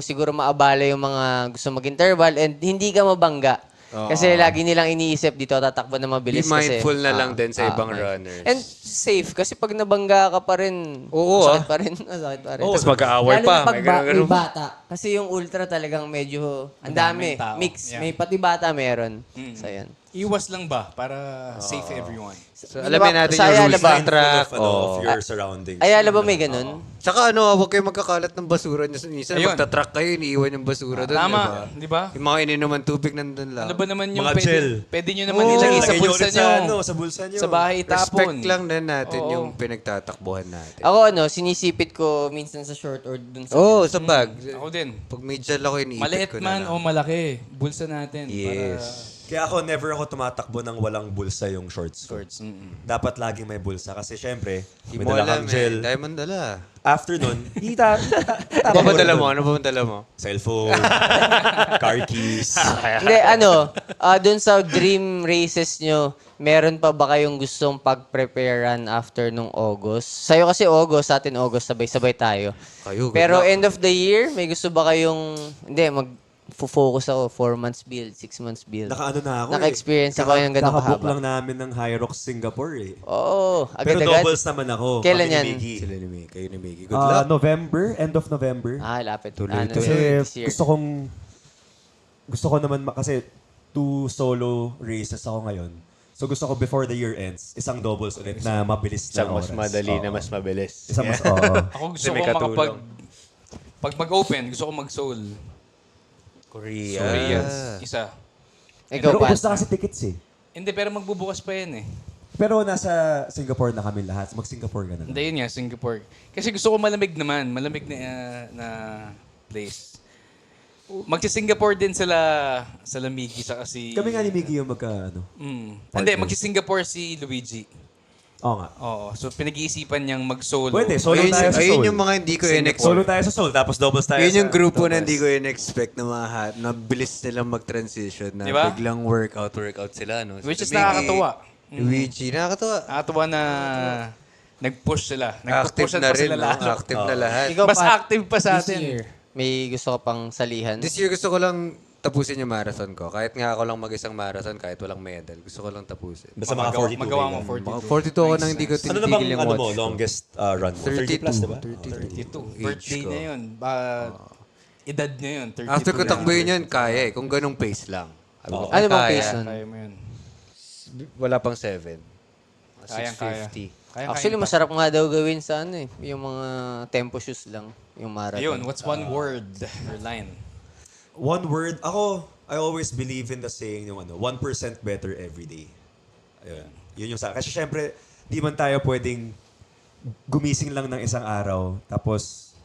siguro maabala yung mga gusto mag-interval and hindi ka mabangga. Kasi lagi nilang iniisip dito tatakbo na Be mabilis mindful kasi, na lang din sa ibang mindful. runners. And safe kasi pag nabangga ka pa rin, Oo, sakit pa rin. Sakit pa rin. Tapos mag-aaway Lalo pa. na pag May ganun-ganun may bata. Kasi yung ultra talagang medyo, ang dami, daming tao. mix. Yeah. May pati bata meron. So, yan. Iwas lang ba para safe everyone? So, alamin natin Sa yung Ayala rules ba? ng track. Of your surroundings. Ayala ba may ganun? Tsaka ano, huwag kayo magkakalat ng basura. Minsan Ayun. magta-track kayo, iniiwan yung basura doon. Tama, Diba? di ba? Yung mga ininuman tubig nandun lang. Ano ba naman yung Mga gel. pwede nyo naman Oo, ilagay sa lagay nyo bulsa ulit nyo. sa bulsa nyo. Sa bahay itapon. Respect lang din natin Oo. yung pinagtatakbuhan natin. Ako sinisipit ko minsan sa short or dun sa... Oo, sa bag. Ako din. Pag may gel ako, iniipit Maliit ko man na o lang. malaki, bulsa natin. Yes. Kaya ako, never ako tumatakbo ng walang bulsa yung shorts ko. Dapat laging may bulsa. Kasi syempre, Di may mo dala alam kang gel. eh. Dahil man dala. After nun, Ano ba dala mo? Ano ba dala mo? Cellphone, car keys. Hindi, dun sa dream races nyo, meron pa ba kayong gustong pag-preparean after nung August? Sa'yo kasi August, sa atin August, sabay-sabay tayo. Kayo, good Pero luck. end of the year, may gusto ba kayong... Hindi, mag-focus ako, 4 months build, 6 months build. Naka-ano na ako Naka-experience ako yung ganun Nakabook kahaba. lang namin ng Hyrox Singapore eh. Oo, Pero agad-agad. doubles naman ako. Kailan kami ni yan? Miggy. Sila ni Miggy. Kayo ni Miggy. Good luck. November, end of November. Lapit. Tuloy-tuloy. Kasi this year. gusto ko naman, kasi 2 solo races ako ngayon. So gusto ko before the year ends, isang doubles ulit na mabilis na Isang mas oras. madali Oo. na mas mabilis. Isang mas, oo. Ako Kasi gusto ko may katulong. pag mag-open, gusto ko mag-soul. Korea. Korea. Isa. Ikaw Pero pa. ubos na kasi tickets eh. Hindi, pero magbubukas pa yan eh. Pero nasa Singapore na kami lahat. Mag-Singapore ka na. Hindi, yun nga, Singapore. Kasi gusto ko malamig naman. Malamig na place. Magsi-Singapore din sila sa Lamigi sa kasi... Kami nga ni Miggy yung magka, ano. Hindi, magsi-Singapore si Luigi. Oo nga. Oo. So, pinag-iisipan niyang mag-solo. Pwede, solo Ayun, tayo sa ayun soul. yung mga hindi ko in-expect. Solo tayo sa soul, tapos doubles tayo Yun sa yung grupo na doubles. hindi ko in-expect na mga na bilis nilang mag-transition na Diba? biglang workout sila. No? Which is Miggy, nakakatuwa. Luigi, nakakatuwa. Nakakatuwa na nag-push sila. Active Nag-push na pa rin, sila no? lalo. Active na lahat. Ikaw, Mas Pat, active pa sa this atin. year, may gusto ka pang salihan? This year gusto ko lang tapusin yung marathon ko. Kahit nga ako lang mag-isang marathon, kahit walang medal. Gusto ko lang tapusin. Basta mga 42. Magawa mo ganyan. 42. 42 ako nang hindi ko Ano na bang tinitigil yung ano watch mo, ko. longest run mo? 30 plus, 32. diba? 32. Birthday niya yun. Edad niya yun. 32 After ko na. takbuhin yun, kaya eh. Kung ganong pace lang. Sabi ko, Ano bang kaya. pace nun? Kaya mo yun. Wala pang 7. Kayang-kaya. 650. Actually, masarap nga daw gawin sa ano eh. Yung mga tempo shoes lang. Yung marathon. Ayun, what's one word or line? One word, I always believe in the saying yung 1% better every day. Ayun. Yun yung sa kasi syempre, di man tayo pwedeng gumising lang ng isang araw, tapos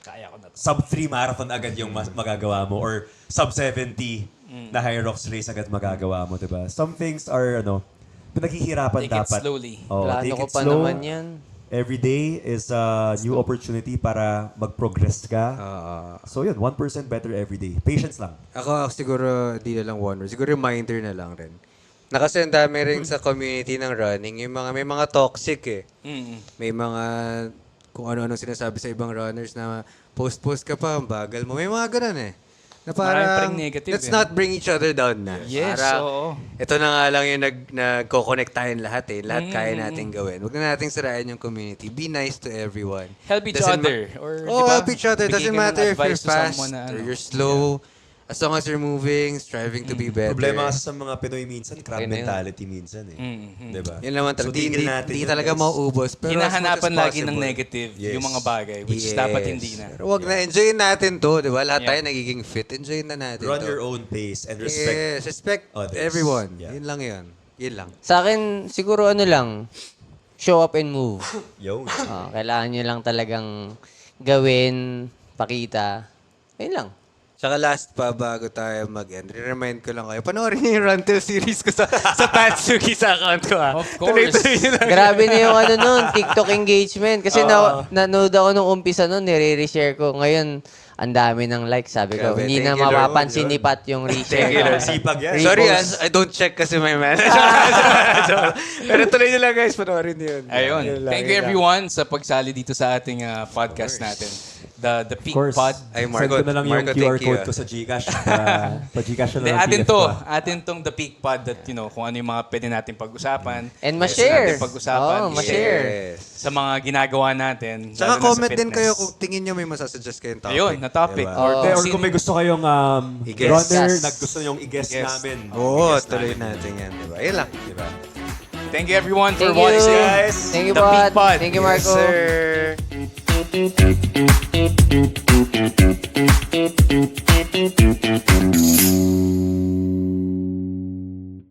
Kaya ko na to. sub 3 marathon agad yung magagawa mo, or sub 70 na high rocks race agad magagawa mo, diba? Some things are, pinaghihirapan Take it dapat. slowly. Oh, Plano take ko it pa slow. naman yan. Every day is a new opportunity para mag-progress ka. So yun, 1% better every day. Patience lang. Ako siguro, di na lang one word. Siguro reminder na lang rin. Na kasi ang dami rin sa community ng running, may mga toxic eh. May mga, kung ano-ano sinasabi sa ibang runners na post-post ka pa, ang bagal mo. May mga ganun eh. Na Maraming parang, parang negative let's eh. not bring each other down na. Yes, Parang, oo. ito na nga lang yung nagko-connect tayong lahat eh. Lahat kaya natin gawin. Huwag na nating sirain yung community. Be nice to everyone. Help each Doesn't other. Or, Oh, di ba, help each other. bigay Doesn't ka ng matter if you're advice to fast someone na, or you're slow. As long as you're moving, striving to be better. Problema kasi sa mga Pinoy minsan, crab Ayun na yun. mentality minsan eh. Diba? Yun naman So, talaga. tigil natin Di yun, talaga guys. mauubos. Pero as much Hinahanapan as lagi ng possible. negative Yes. yung mga bagay, which Yes. dapat hindi na. Pero wag na, enjoyin natin to, di ba? Lahat Yeah. tayo nagiging fit. Enjoyin na natin Run to. your own pace and respect. Yes, respect others. everyone. Yeah. Yun lang yun. Yun lang. Sa akin, siguro ano lang, show up and move. Yun. Kailangan nyo lang talagang gawin, pakita. Ayun lang. Tsaka last pa, bago tayo mag-end, remind ko lang kayo, panoorin niyo yung Run Till series ko sa Tatsuki sa account ko ah. Of course. Tuloy-tuloy nyo lang. Grabe na yung ano nun, TikTok engagement. Kasi nanood ako nung umpisa nun, nire-reshare ko. Ngayon, ang dami ng likes. Sabi ko, Grabe, hindi thank na you, Lord. mapapansin ni Pat yung reshare. Thank you, Lord. Sipag yan. Sorry Repost. I don't check kasi may manager. Pero tuloy nyo lang guys, panoorin niyo yun. Ayun. Yun lang, Thank yun you lang. everyone sa pagsali dito sa ating podcast natin. The Peak Of course. Pod. Ay, Send Marco, ko na lang yung Marco, QR thank you, code ah. ko sa Gcash. Pa-Gcash na Hindi, lang atin PF to. ko. Atin tong The Peak Pod that, kung ano yung mga pwede natin pag-usapan. And ma-share. Natin pag-usapan. Oo, ma-share. Yes. Sa mga ginagawa natin. Tsaka lalo na sa comment din fitness. kayo kung tingin nyo may masasuggest kayong topic. Ayun, na topic. Diba? Or kung may gusto kayong I-guess. runner Yes. na gusto nyong i-guess I-guess. namin. Oo, I-guess tuloy namin. natin yan. Diba? Yun lang. Diba? Thank you everyone for Thank you. watching. guys. Thank you, The Peak Pat. Pod. Thank you, Marco. Yes, sir.